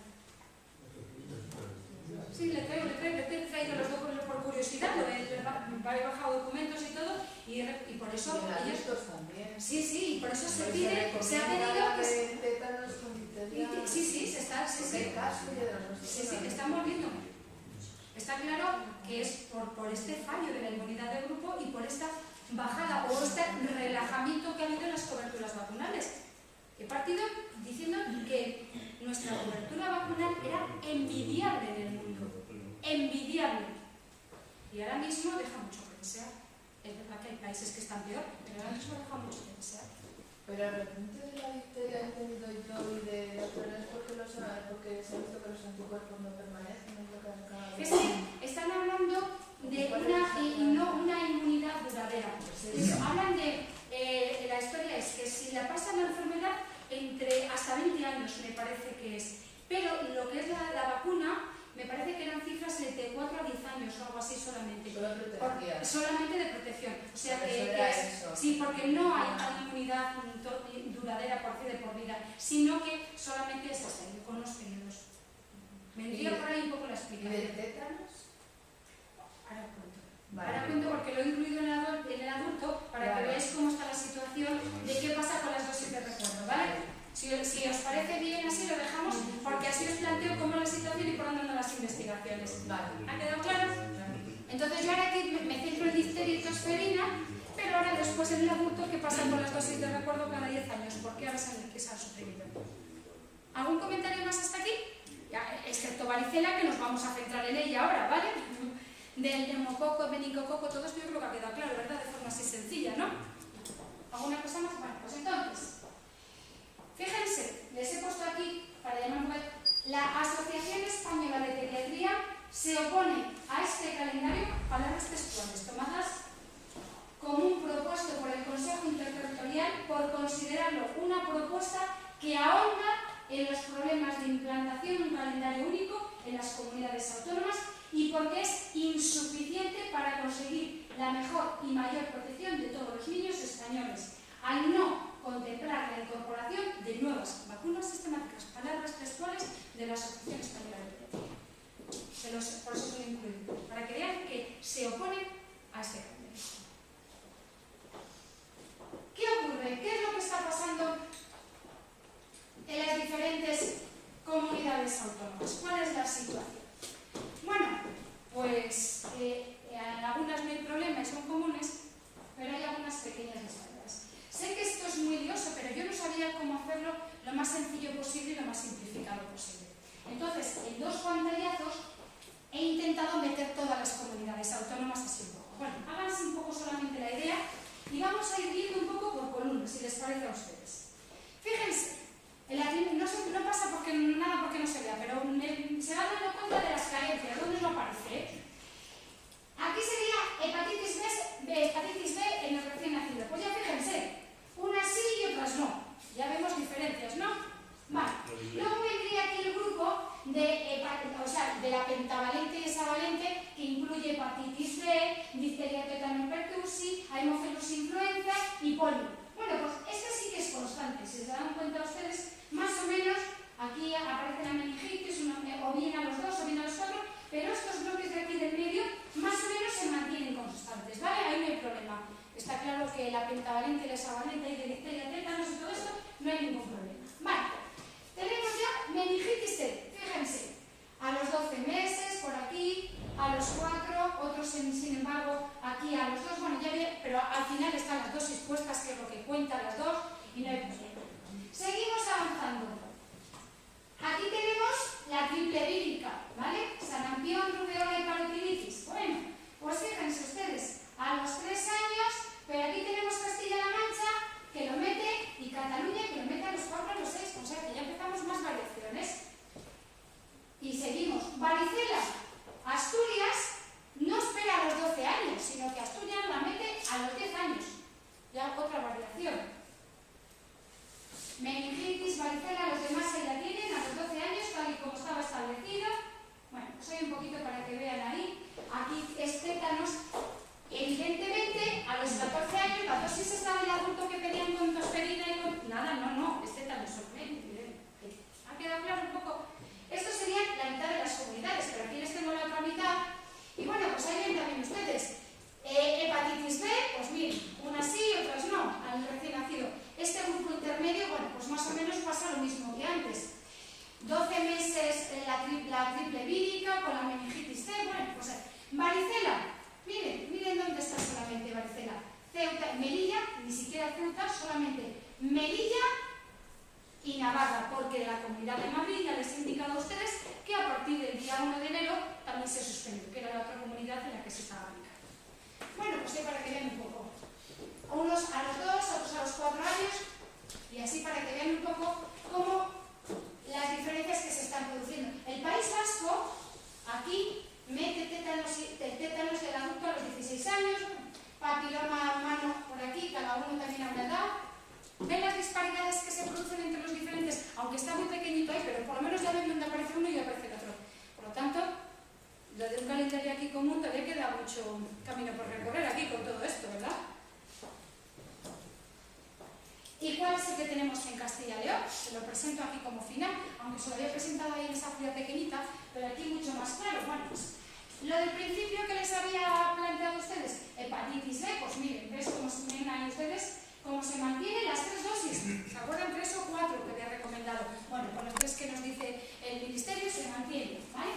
Sí, le traigo los documentos por curiosidad. He bajado documentos y todo. Y por eso los ellos... adultos también. Sí, y por eso se Pues pide, se ha pedido que se... tétanos con difteria. Sí, se está, Porque caso y de los sí, estamos viendo. Está claro que es por este fallo de la inmunidad de grupo y por esta bajada o este relajamiento que ha habido en las coberturas vacunales. He partido diciendo que nuestra cobertura vacunal era envidiable en el mundo. Envidiable. Y ahora mismo deja mucho que desear. Es verdad que hay países que están peor, pero ahora mismo deja mucho que desear. Pero el repunte de la difteria he entendido yo y de la otra es porque se ha visto que los anticuerpos no permanecen, es lo que acaba de Es que están hablando de una inmunidad duradera. Hablan de, la historia es que si la pasa la enfermedad entre hasta 20 años me parece que es, pero lo que es la vacuna me parece que eran cifras de 4 a 10 años o algo así solamente. Solamente de protección. O sea sí, porque no hay inmunidad duradera de por vida, sino que solamente es hasta ahí, con unos periodos. Vendría por ahí un poco la explicación. ¿Y de tétanos? Ahora cuento. Vale. Ahora cuento porque lo he incluido en el adulto para que veáis cómo está la situación de qué pasa con las dosis de recuerdo, ¿vale? Si os parece bien así lo dejamos, porque así os planteo cómo es la situación y por dónde andan las investigaciones. Vale. ¿Ha quedado claro? Entonces yo ahora aquí me centro en difteria y tosferina, pero ahora después en el adulto qué pasa con las dosis de recuerdo cada 10 años, porque ahora saben que se han suprimido. ¿Algún comentario más hasta aquí? Ya, excepto varicela, que nos vamos a centrar en ella ahora, ¿vale? Del neumococo, meningococo, todo esto yo creo que ha quedado claro, ¿verdad? De forma así sencilla, ¿no? ¿Alguna cosa más? Bueno, pues entonces, fíjense, les he puesto aquí, para llamar la Asociación Española de Pediatría se opone a este calendario, palabras textuales, tomadas como un propuesto por el Consejo Interterritorial por considerarlo una propuesta que ahonda en los problemas de implantación de un calendario único en las comunidades autónomas y porque es insuficiente para conseguir la mejor y mayor protección de todos los niños españoles, al no contemplar la incorporación de nuevas vacunas sistemáticas, palabras textuales de la Asociación Española de Pediatría. Por eso se lo he incluido, para que vean que se opone a este cambio. ¿Qué ocurre? ¿Qué es lo que está pasando en las diferentes comunidades autónomas? ¿Cuál es la situación? Bueno, pues en algunas no hay problemas, son comunes, pero hay algunas pequeñas disparidades. Sé que esto es muy lioso, pero yo no sabía cómo hacerlo lo más sencillo posible y lo más simplificado posible. Entonces, en 2 pantallazos he intentado meter todas las comunidades autónomas así un poco. Bueno, háganse un poco solamente la idea y vamos a ir viendo un poco por columnas, si les parece a ustedes. Fíjense, no pasa porque no se vea, pero se van dando cuenta de las carencias. ¿Dónde no aparece? Aquí sería hepatitis B en el recién nacido. Pues ya fíjense, unas sí y otras no. Ya vemos diferencias, ¿no? Vale. Luego vendría aquí el grupo de la pentavalente y hexavalente, que incluye hepatitis B, difteria, tétano, pertussis, haemophilus influenza y polio. Bueno, pues esta sí que es constante. Si se dan cuenta ustedes, más o menos aquí aparece la meningitis, o bien a los 2 o bien a los 4, pero estos bloques de aquí del medio más o menos se mantienen constantes, ¿vale? Ahí no hay problema. Está claro que la pentavalente y la hexavalente y de difteria, tétanos y todo esto, no hay ningún problema. Vale, tenemos ya meningitis C, fíjense, a los 12 meses, por aquí, a los 4, otros sin embargo, aquí a los 2, bueno, ya bien, pero al final están las dosis puestas, que es lo que cuentan las 2, y no hay problema. Seguimos avanzando. Aquí tenemos la triple vírica, ¿vale? Sarampión, rubeola y parotiditis. Bueno, pues fíjense ustedes, a los 3 años, pero aquí tenemos Castilla-La Mancha, que lo mete, y Cataluña, que lo mete a los 4 a los 6, o sea que ya empezamos más variaciones. Y seguimos. Varicela, Asturias no espera a los 12 años, sino que Asturias la mete a los 10 años. Ya otra variación. Meningitis pequeñito ahí, pero por lo menos ya ven dónde aparece uno y aparece el otro. Por lo tanto, lo de un calendario aquí común todavía queda mucho camino por recorrer aquí con todo esto, ¿verdad? ¿Y cuál es el que tenemos en Castilla y León? Se lo presento aquí como final, aunque se lo había presentado ahí en esa fila pequeñita, pero aquí mucho más claro. Bueno, pues lo del principio que les había planteado a ustedes, hepatitis B, pues miren, ¿ves cómo se ven ahí ustedes? Cómo se mantienen las 3 dosis. ¿Se acuerdan? 3 o 4 que había recomendado. Bueno, con los 3 que nos dice el Ministerio se mantiene, ¿vale?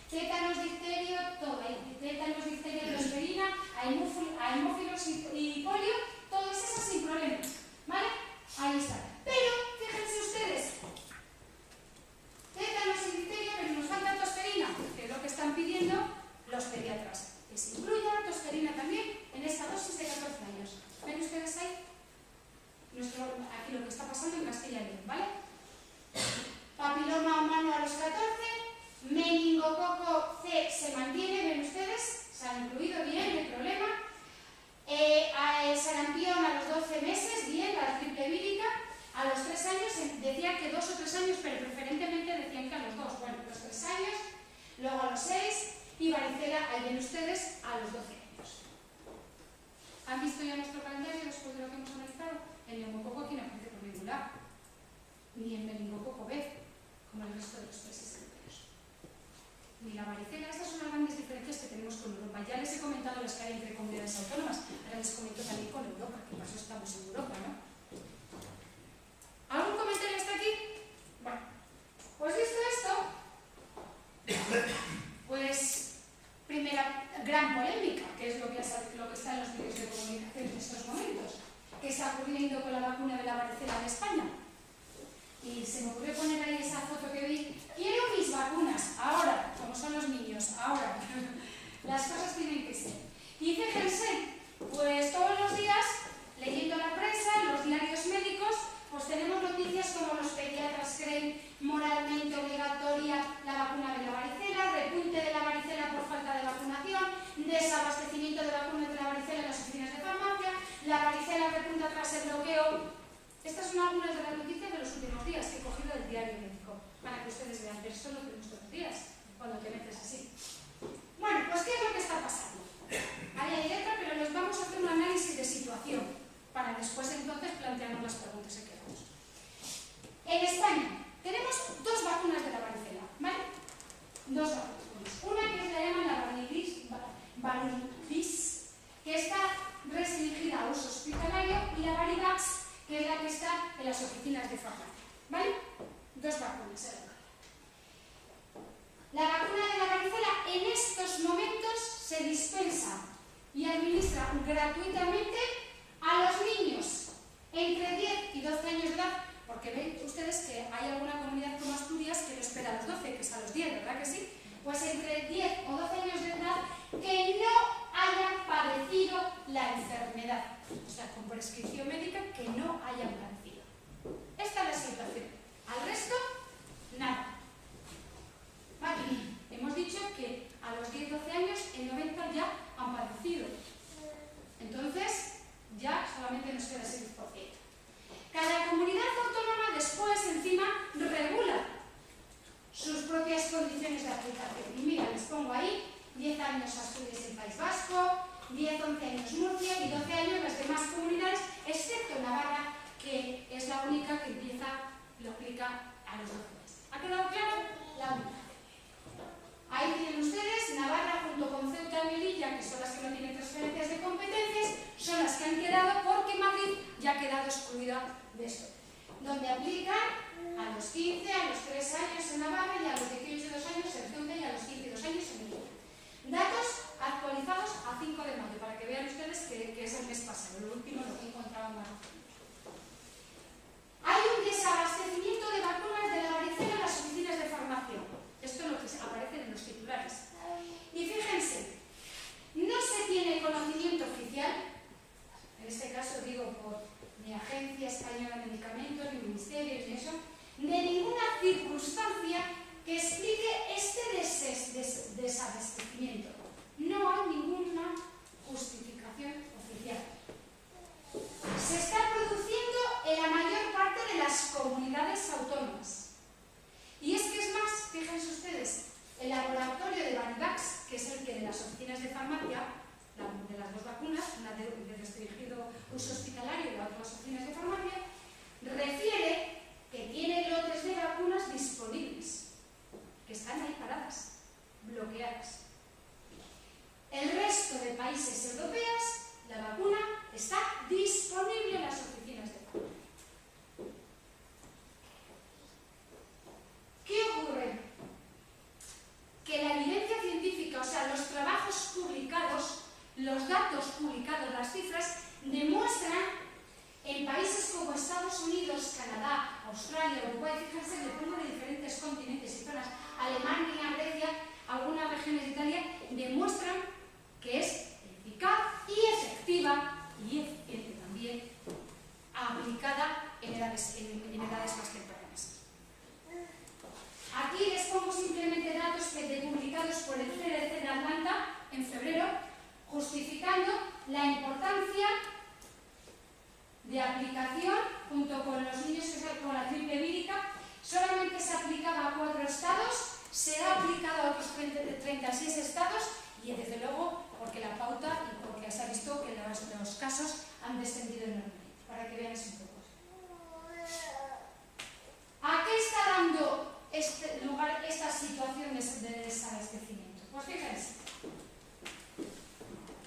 Tétanos, difterio, todo ahí. Tétanos, difteria, tosferina, haemófilos y polio, todas esas sin problemas, ¿vale? Ahí está. Pero, fíjense ustedes, tétanos y difteria, pero nos falta tosferina, que es lo que están pidiendo los pediatras. Que se incluya tosferina también en esta dosis de 14 años. ¿Ven ustedes ahí? Aquí lo que está pasando en Castilla y León, ¿vale? Papiloma humano a los 14, meningococo C se mantiene, ven ustedes, se ha incluido bien, no hay problema. Sarampión a los 12 meses, bien, la triple vírica. A los 3 años decía que 2 o 3 años, pero preferentemente decían que a los 2. Bueno, los 3 años, luego a los 6 y varicela, ahí ven ustedes, a los 12 años. ¿Han visto ya nuestro calendario después de lo que hemos analizado? El neumococo aquí no aparece por ningún lado, ni el meningococo B, como el resto de los países europeos. Ni la varicela. Estas son las grandes diferencias que tenemos con Europa. Ya les he comentado las que hay entre comunidades autónomas, ahora les comento también con Europa, que por eso estamos en Europa, ¿no? ¿Algún comentario hasta aquí? Bueno, pues visto esto, pues primera gran polémica, que es lo que está en los medios de comunicación en estos momentos, que está ocurriendo con la vacuna de la varicela de España. Y se me ocurrió poner ahí esa foto que vi. Quiero mis vacunas, ahora, como son los niños, ahora. Las cosas tienen que ser. Y fíjense, pues todos los días, leyendo la prensa, los diarios médicos, pues tenemos noticias como los pediatras creen moralmente obligatoria la vacuna de la varicela, repunte de la varicela por falta de vacunación, desabastecimiento de vacunas de la varicela en las oficinas de farmacia, la varicela repunta tras el bloqueo. Estas son algunas de las noticias de los últimos días que he cogido del diario médico, para que ustedes vean, pero esto no tenemos todos los días, cuando te metes así. Bueno, pues ¿qué es lo que está pasando? Ahí hay letra, pero les vamos a hacer un análisis de situación, para después entonces plantearnos las preguntas que queramos. En España tenemos 2 vacunas de la varicela, ¿vale? 2 vacunas. Una que se llama la Varivax, que está restringida a uso hospitalario, y la Varivax, que es la que está en las oficinas de farmacia, ¿vale? 2 vacunas. La vacuna de la varicela en estos momentos se dispensa y administra gratuitamente a los niños entre 10 y 12 años de edad, porque ven ustedes que hay alguna comunidad como Asturias que no espera a los 12, que es a los 10, ¿verdad que sí? Pues entre 10 o 12 años de edad que no hayan padecido la enfermedad, o sea, con prescripción médica, que no hayan padecido. Esta es la situación. Al resto, nada. Vale. Hemos dicho que a los 10-12 años, el 90 ya han padecido. Entonces, ya solamente nos queda ese 10%. Cada comunidad autónoma después, encima, regula sus propias condiciones de aplicación. Y mira, les pongo ahí 10 años Asturias en País Vasco, 10-11 años Murcia y 12 años las demás comunidades, excepto Navarra, que es la única que lo aplica a los 12 meses. ¿Ha quedado claro? La única. Ahí tienen ustedes, Navarra junto con Ceuta y Melilla, que son las que no tienen transferencias de competencias, son las que han quedado porque Madrid ya ha quedado excluida de esto. Donde aplican a los 15, a los 3 años en Navarra y a los 18 y 2 años en Ceuta y a los 15 y 2 años en Melilla. Datos actualizados a 5 de mayo, para que vean ustedes que es el mes pasado, lo último lo que encontraba en marzo. Hay un desabastecimiento de vacunas de la varicela en las oficinas de farmacia. Esto es lo que aparece en los titulares. Y fíjense, no se tiene conocimiento oficial, en este caso digo por ni Agencia Española de Medicamentos, ni Ministerios, ni eso, de ninguna circunstancia que explique este desabastecimiento. No hay ninguna justificación oficial. Se está produciendo en la mayor parte de las comunidades autónomas. 36 estados y desde luego porque la pauta y porque se ha visto que los casos han descendido enormemente, para que veáis un poco. ¿A qué está dando lugar estas situaciones de desabastecimiento? Pues fíjense.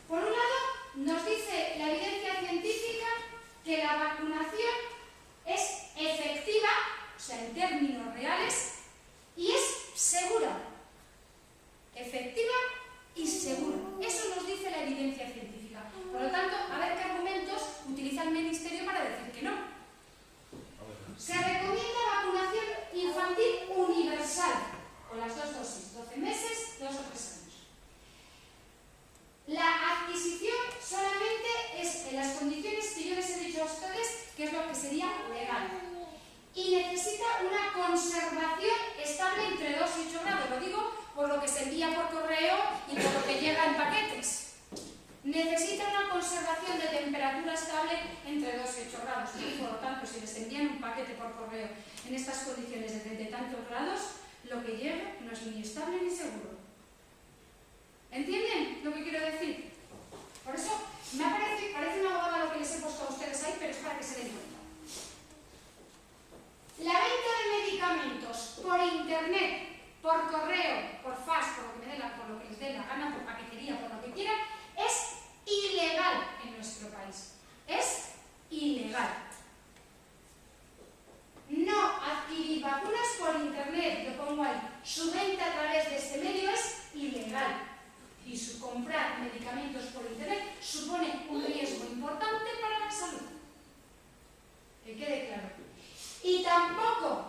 Por un lado, nos dice la evidencia científica que la vacunación es efectiva, o sea, en términos reales, y es segura. Efectiva y segura. Eso nos dice la evidencia científica. Por lo tanto, a ver qué argumentos utiliza el Ministerio para decir que no. Se recomienda vacunación infantil universal, con las 2 dosis, 12 meses, 2 o 3 años. La adquisición solamente es en las condiciones que yo les he dicho a ustedes, que es lo que sería legal. Y necesita una conservación estable entre 2 y 8 grados. Lo digo por lo que se envía por correo y por lo que llega en paquetes. Necesita una conservación de temperatura estable entre 2 y 8 grados. Y por lo tanto, si les envían un paquete por correo en estas condiciones de tantos grados, lo que llegue no es ni estable ni seguro. ¿Entienden lo que quiero decir? Por eso, parece una bobada lo que les he puesto a ustedes ahí, pero es para que se den cuenta. La venta de medicamentos por internet, por correo, por fax, por lo que les dé la gana, por paquetería, por lo que quieran, es ilegal en nuestro país. Es ilegal. No adquirir vacunas por internet, lo pongo ahí. Su venta a través de este medio es ilegal. Y su comprar medicamentos por internet supone un riesgo importante para la salud. Que quede claro. Y tampoco,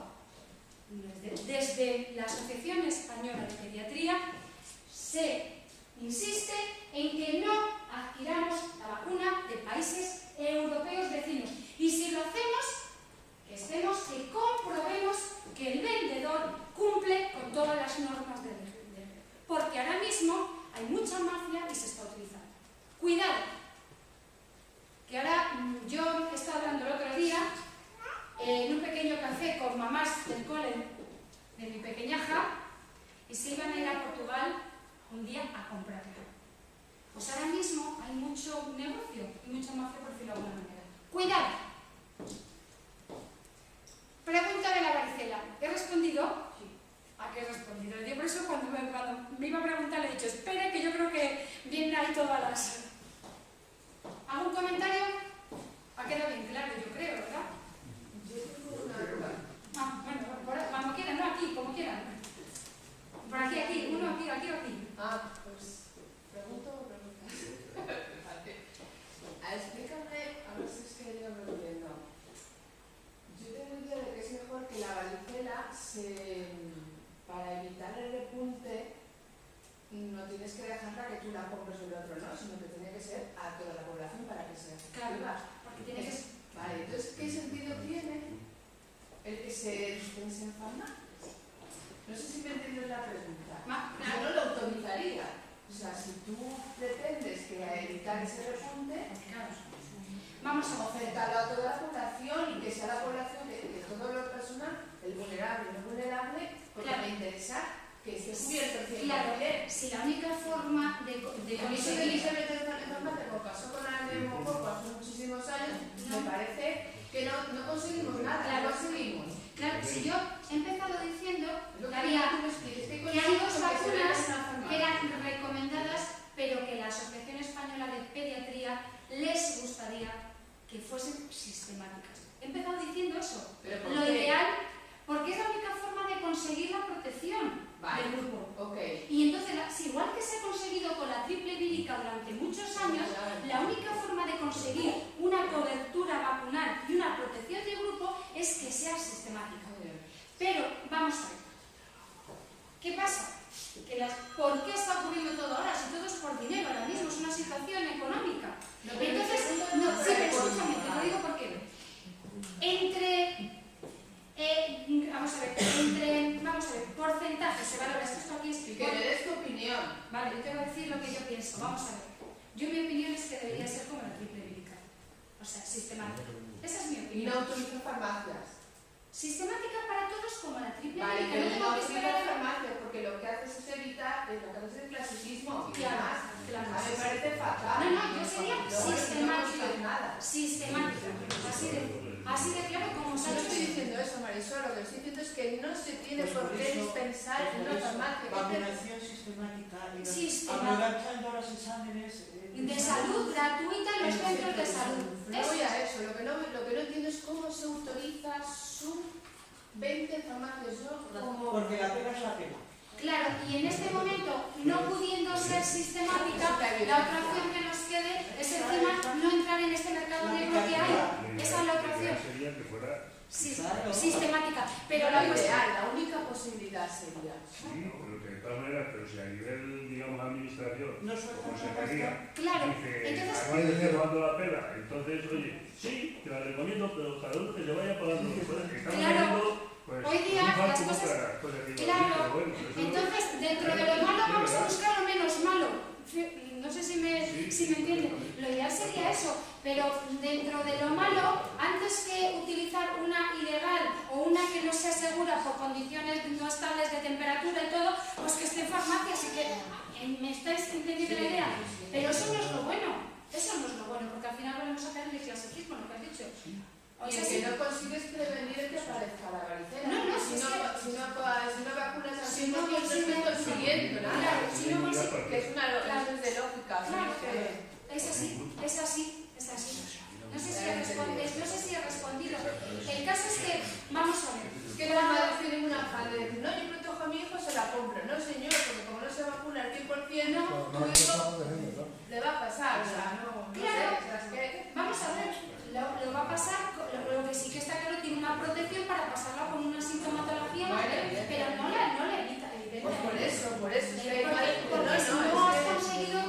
desde la Asociación Española de Pediatría, se insiste en que no adquiramos la vacuna de países europeos vecinos. Y si lo hacemos, que comprobemos que el vendedor cumple con todas las normas del porque ahora mismo hay mucha mafia y se está utilizando. Cuidado, que ahora yo estaba hablando el otro día en un pequeño café con mamás del cole de mi pequeñaja y se iban a ir a Portugal un día a comprarla. Pues ahora mismo hay mucho negocio y mucha mafia, por decirlo de alguna manera. ¡Cuidado! Pregunta de la varicela. ¿He respondido? Sí. ¿A qué he respondido? Yo por eso cuando me iba a preguntar le he dicho, espere que yo creo que vienen ahí todas las... ¿Algún comentario? Ha quedado bien claro, yo creo, ¿verdad? Yo tengo una duda. Bueno, cuando quieran, no aquí, como quieran. Por aquí, uno aquí, aquí o aquí. Pues pregunto o preguntas. Explícame, a ver si es que yo me lo entiendo. Yo tengo idea de que es mejor que la varicela para evitar el repunte no tienes que dejarla que tú la compres o el otro no, sino que tiene que ser a toda la población para que sea efectiva. Porque tiene que ser... Vale, entonces, ¿qué sentido tiene el que se dispense en farmacias? No sé si me entiendes la pregunta. Yo no lo autorizaría. O sea, si tú pretendes que evitar ese repunte, vamos a ofertarlo a toda la población y que sea la población de todas las personas, el vulnerable y no vulnerable, porque me interesa que esté cubierto el 100%. Claro, si la única forma de conseguir... se mete en farmacia, como pasó con el neumococo hace muchísimos años, me parece que no conseguimos nada, Claro. no conseguimos. Claro, si yo he empezado diciendo Lo que había... que que hay 2 vacunas que eran recomendadas, pero que la Asociación Española de Pediatría les gustaría que fuesen sistemáticas. He empezado diciendo eso. Lo ideal, porque es la única forma de conseguir la protección del grupo. Okay. Y entonces, igual que se ha conseguido con la triple vírica durante muchos años, la única forma de conseguir una cobertura vacunal y una protección del grupo es que sea sistemática. Pero, vamos a ver. ¿Qué pasa? ¿Por qué está ocurriendo todo ahora? Si todo es por dinero, ahora mismo es una situación económica. Entonces, pero escúchame, te lo digo porque vamos a ver, porcentajes se valora, esto aquí es... Que me des tu opinión. Vale, yo te voy a decir lo que yo pienso, vamos a ver. Yo mi opinión es que debería ser como la triple vírica. O sea, sistemática. Esa es mi Y opinión. no utilizo farmacias. Sistemática para todos como la triple Vale, vírica. pero No tengo no que utilizo esperar a... farmacias porque porque lo que haces es evitar lo que haces es el clasicismo. Y Claro, además, claro. a mí me parece fatal. No, no, yo sería Luego sistemática. no nada. Sistemática. Así de claro como se No ha hecho. estoy diciendo eso, Marisol, lo que estoy diciendo es que no se tiene por qué dispensar en una farmacia. Vacunación sistemática y Sistemática. aprovechando los exámenes De salud gratuita en los centros de salud. No voy a eso, lo que no entiendo es cómo se autoriza su 20 farmacias. porque la pena es la pena. Claro, y en este momento, no pudiendo ser sistemática, la otra opción que nos quede es encima no entrar en este mercado negro que hay. Esa es la otra opción. Sería que fuera Sistemática. Pero Pero la lo cuestión... ideal, la única posibilidad sería. sí, pero que de todas maneras, pero si a nivel, digamos, administración, No o suelta consejería, Claro, dice, entonces... aquí le estoy pagando la pena, entonces, oye, sí, te la recomiendo, pero cada uno que se vaya pagando. Pues, estamos Claro. haciendo, pues, Hoy día un las falso cosas- para, pues, decir, Claro. pero bueno, eso Entonces, dentro de lo malo vamos a buscar lo menos malo. No sé si me entienden. Lo ideal sería eso, pero dentro de lo malo, antes que utilizar una ilegal o una que no se asegura por condiciones no estables de temperatura y todo, pues que esté en farmacias y que... ¿Me estáis entendiendo la idea? Pero eso no es lo bueno. Eso no es lo bueno, porque al final volvemos a caer en el clasicismo, lo que has dicho. O Y sea, el sí. que no consigues prevenir es que aparezca la varicela. No, si es no vacunas al Si no 100%, no estás consiguiendo nada. Claro, si no consigues... Que es una eso es de lógica. Claro, que- es así. No sé si he respondido. El caso es que, vamos a ver. Es que las madres tienen una afán de decir, no, yo protejo a mi hijo, se la compro. No, señor, porque como no se vacuna al 100%, tu hijo le va a pasar. O sea, no sé, Claro. o sea, es que... Vamos a ver, lo va a pasar, lo que sí que está claro, tiene una protección para pasarla con una sintomatología, Vale, pero no la evita, Pues por evidentemente. eso, es que hay madres que Porque si no no, has es que... conseguido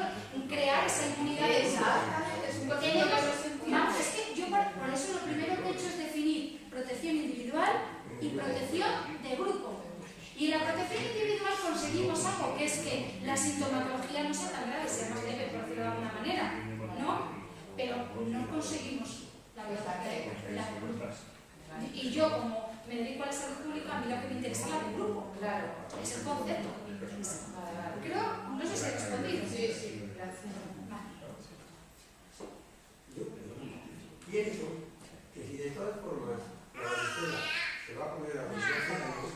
crear esa inmunidad de grupo. Exactamente, es un concepto que no se entiende. Vamos, es que yo por eso lo primero que he hecho es definir protección individual y protección de grupo. Y en la protección individual conseguimos algo, que es que la sintomatología no sea tan grave, sea más leve, por decirlo de alguna manera, ¿no? Pero no conseguimos la verdad la de grupo. Y yo, como me dedico a la salud pública, a mí lo que me interesa es la de grupo. Claro. Es el concepto que me interesa. Creo, no sé si he respondido. Sí, gracias. Yo pienso que si de todas formas la varicela se va a poner a los 12 años,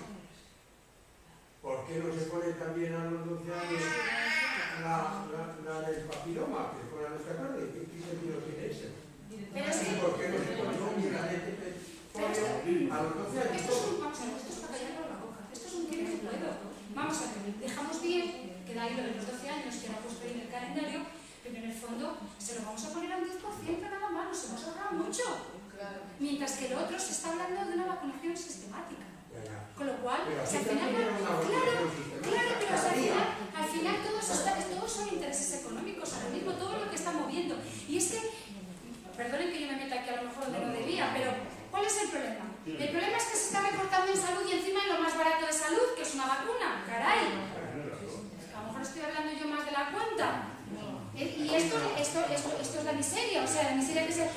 ¿por qué no se pone también a los 12 años la del papiloma, que fue a los 14? ¿Qué sentido tiene eso? Pero es que... ¿Por qué no se pone la de polio a los 12 años? Esto es para callarnos la boca. Esto es un quiero que puedo. Vamos a ver, dejamos bien que da ahí lo de los 12 años, que era puesto ahí en el calendario, pero en el fondo se lo vamos a poner a un 10% nada más, nos hemos ahorrado mucho. Mientras que lo otro se está hablando de una vacunación sistemática. Con lo cual, Pero si aquí al final, también era una vacunación sistemática. claro, pero al final todos son intereses económicos, ahora mismo todo lo que está moviendo. Y es que, perdonen que yo me meta aquí a lo mejor donde no debía, pero ¿cuál es el problema? El problema es que se está recortando en salud y encima en lo más barato de salud, que es una vacuna, caray. A lo mejor estoy hablando yo más de la cuenta. Y esto es la miseria, o sea, la miseria que se...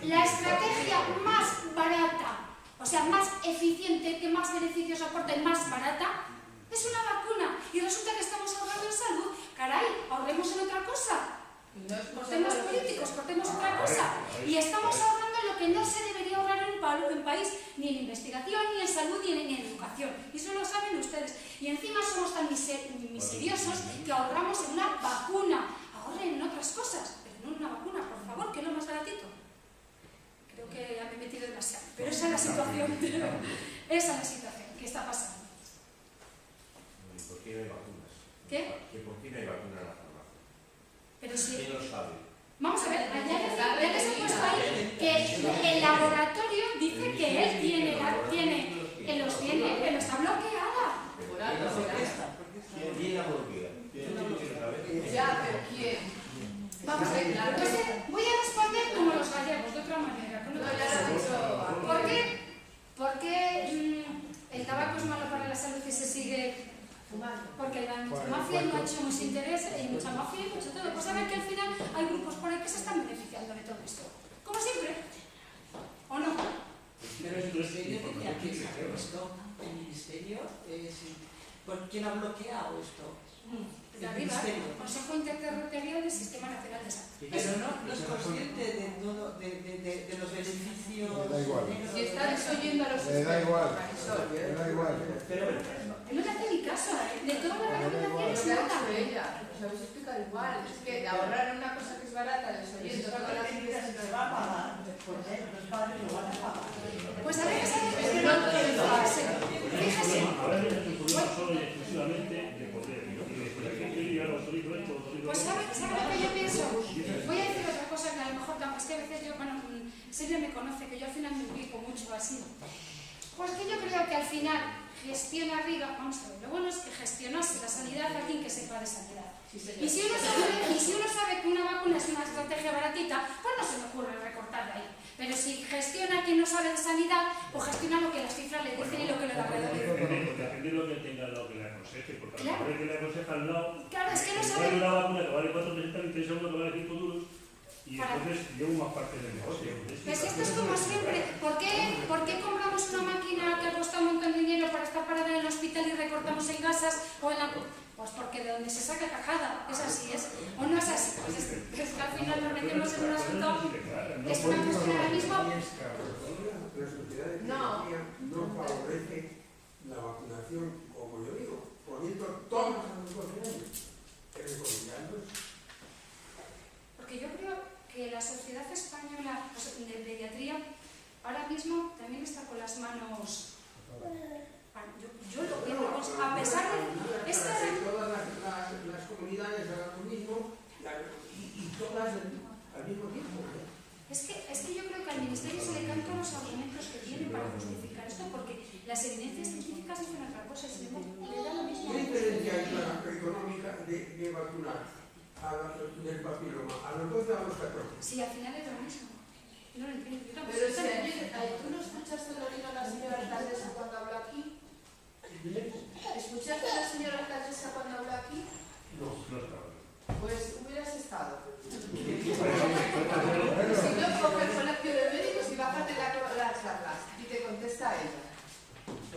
La estrategia más barata, o sea, más eficiente, que más beneficios aporta y más barata, es una vacuna. Y resulta que estamos ahorrando en salud. Caray, ahorremos en otra cosa. Cortemos políticos, cortemos otra cosa. Y estamos ahorrando lo que no se debería ahorrar en un país, ni en investigación, ni en salud, ni en educación. Y eso lo saben ustedes. Y encima somos tan miseriosos que ahorramos en una vacuna. Ahorren en otras cosas, pero no en una vacuna, por favor, que es lo más baratito. Creo que ya me he metido demasiado, pero esa es la situación. Esa es la situación que está pasando. ¿Por qué no hay vacunas? ¿Qué? ¿Por qué no hay vacuna en la farmacia? Pero si... ¿Quién lo sabe? Vamos a ver, añade que se ha puesto ahí que el laboratorio dice que él tiene, pero está bloqueada. ¿Quién la bloquea? Ya, pero ¿quién? Vamos a ver, entonces voy a responder como los gallegos, de otra manera. Con otra cosa. ¿Por qué? Porque el tabaco es malo para la salud y se sigue fumando. Porque hay mucha mafia, hay muchos intereses, hay mucha mafia y mucho todo. Pues saben que al final hay grupos por ahí que se están beneficiando de todo esto. Como siempre. ¿O no? Pero el Ministerio decía que esto, el Ministerio anterior? ¿Quién ha bloqueado esto? De El arriba, Ministerio. Consejo Interterritorial del Sistema Nacional de Salud. Pero no es consciente de todo, de los beneficios. Le da igual. Si está desoyendo a los Le da igual. Marisol. Le da igual. Pero No le hace ni caso, de todas las Lo recomendaciones que ha nada. hecho ella, os habéis explicado igual, es que ahorrar en una cosa que es barata, desoyendo todas las se va a pagar, porque los padres lo van a pagar. Pues a ver, Pero no todo es fácil. fíjese. Ahora es un problema solo y exclusivamente de poder. Y de decir, aquí yo ya lo autorizo esto, lo autorizo Pues lo otro. ¿sabe lo que yo pienso? Voy a decir otra cosa que a lo mejor es que a veces yo, bueno, Silvia me conoce, que yo al final me ubico mucho así. Pues que yo creo que al final gestiona arriba, vamos a ver, lo bueno es que gestionase la sanidad a quien que sepa de sanidad. Y si uno sabe que una vacuna es una estrategia baratita, pues no se me ocurre recortar de ahí. Pero si gestiona a quien no sabe de sanidad, pues gestiona lo que las cifras le dicen y lo que le da la Depende de lo que tenga al lado que le aconseje, porque a lo mejor el que le aconseja al lado, Claro, es que no vale sabe. una vacuna que vale 4 pesetas y 3 euros que vale 5 duros, y entonces llevo más parte del negocio. Pues esto es como siempre. ¿Por qué compramos una máquina que ha costado un montón de dinero para estar parada en el hospital y recortamos en gasas o en la... Pues porque de donde se saca tajada, es así, ¿es? ¿O no es así? Pues es que al final nos metemos en un asunto, es una cuestión ahora mismo... La sociedad de tecnología no favorece la vacunación, como yo digo, poniendo todos los 12 años, recomendando. Porque yo creo que la Sociedad Española de Pediatría ahora mismo también está con las manos... Yo lo veo, a pesar de... Todas las comunidades hagan lo mismo y todas al mismo tiempo. Es que yo creo que al Ministerio se le cantan los argumentos que tiene para justificar esto, porque las evidencias científicas dicen otra cosa, y sin embargo le da lo mismo. ¿Qué diferencia hay económica de vacunar del papiloma a los 12 o a los 14? Sí, al final es lo mismo. No lo entiendo. Yo tampoco Pero sé. si ayer, ¿tú no escuchaste lo que dijo la señora alcaldesa cuando habló aquí? ¿Escuchaste a la señora alcaldesa cuando habló aquí? No estaba. Pues hubieras estado. Bueno, Si no, coge el colegio de médicos y bájate las charlas y te contesta ella.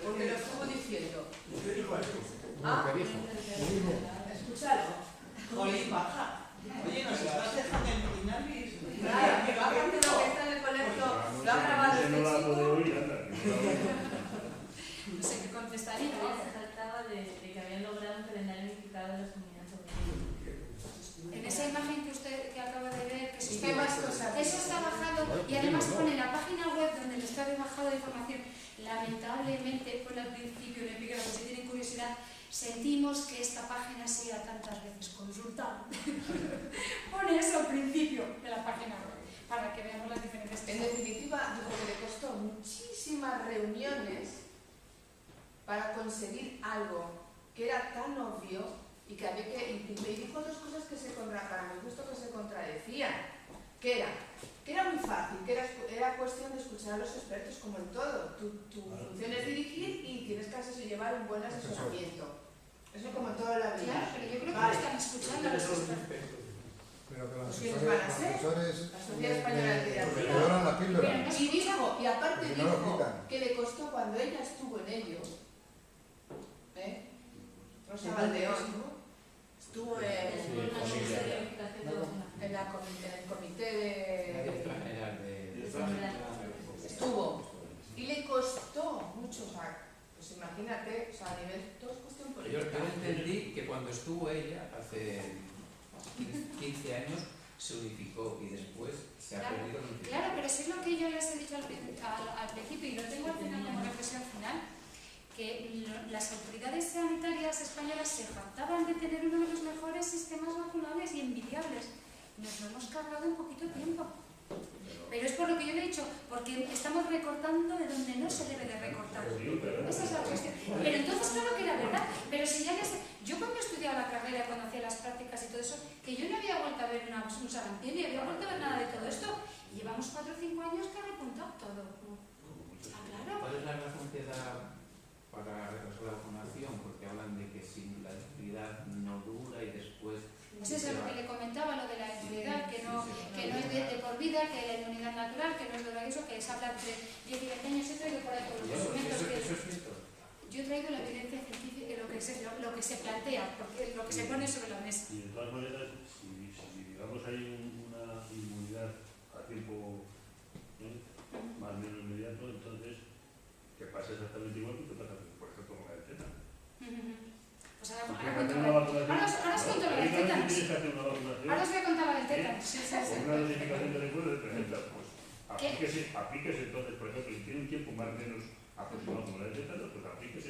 Porque lo estuvo diciendo. ¿Qué dijo eso? Ah, ¿qué dijo? escúchalo. Jolín, baja. Oye, nos estás dejando en finales. Claro, que bájate lo que está en el colegio. Lo ha grabado No este la puedo chico. oír, anda. No sé qué contestaría. Se trataba de que habían logrado un calendario unificado de las comunidades autónomas. En esa imagen que usted que acaba de ver, que eso ¿Y qué más cosas? eso está bajado y además pone la página web donde le está bajado la información. Lamentablemente, pone al principio en el epígrafe, si tienen curiosidad, sentimos que esta página sea tantas veces consultada. Pone eso al principio de la página web para que veamos las diferentes En definitiva, dijo que le costó muchísimas reuniones para conseguir algo que era tan obvio y que había que... Y me dijo dos cosas que para mi gusto que se contradecían. Que era muy fácil, que era cuestión de escuchar a los expertos como en todo. Tu función es dirigir y tienes que llevar un buen asesoramiento. Eso como en toda la vida. Claro, pero yo creo que Vale. no están escuchando a los expertos. Pero que los Pues ¿quiénes van a ser? asesores La Sociedad Española de Pediatría. le doran la píldora. Y dijo, y aparte Porque no lo dijo quitan. que le costó cuando ella estuvo en ello, Rosa Valdeón, estuvo en el comité estuvo, y le costó mucho, o sea, pues imagínate, o sea, a nivel, todo es cuestión Yo política. entendí que cuando estuvo ella, hace 15 años, se unificó y después se ha perdido la unificación. Claro, pero sí es lo que yo les he dicho al principio y lo tengo al final como reflexión final, que las autoridades sanitarias españolas se jactaban de tener uno de los mejores sistemas vacunales y envidiables. Nos lo hemos cargado en poquito tiempo. Pero es por lo que yo le he dicho, porque estamos recortando de donde no se debe de recortar. Esa es la cuestión. Pero entonces claro que era verdad. Pero si ya yo cuando estudiaba la carrera, cuando hacía las prácticas y todo eso, que yo no había vuelto a ver un sarampión ni había vuelto a ver nada de todo esto. Y llevamos 4 o 5 años que ha repuntado todo. Ah, claro. ¿Cuál es la razón que da para retrasar la vacunación? Porque hablan de que si la actividad no dura y después... Pues eso es lo que le comentaba, lo de la inmunidad, que no es de por vida, que la inmunidad natural, que no es de eso, que se habla entre 10 y 20 años. He traído por ahí todos los documentos. ¿Eso es cierto? Yo he traído la evidencia lo que se plantea, porque lo que se pone sobre la mesa. Y de todas maneras, si digamos hay una inmunidad a tiempo más o menos inmediato, entonces que pasa exactamente igual que pasa, por ejemplo, con la receta. Pues ahora os cuento la del tétanos. Ahora os voy a contar la del tétanos. Con una notificación de recuerdo de presenta, pues aplíquese entonces, por ejemplo, si tiene un tiempo más o menos aproximado como la del tétanos, pues aplíquese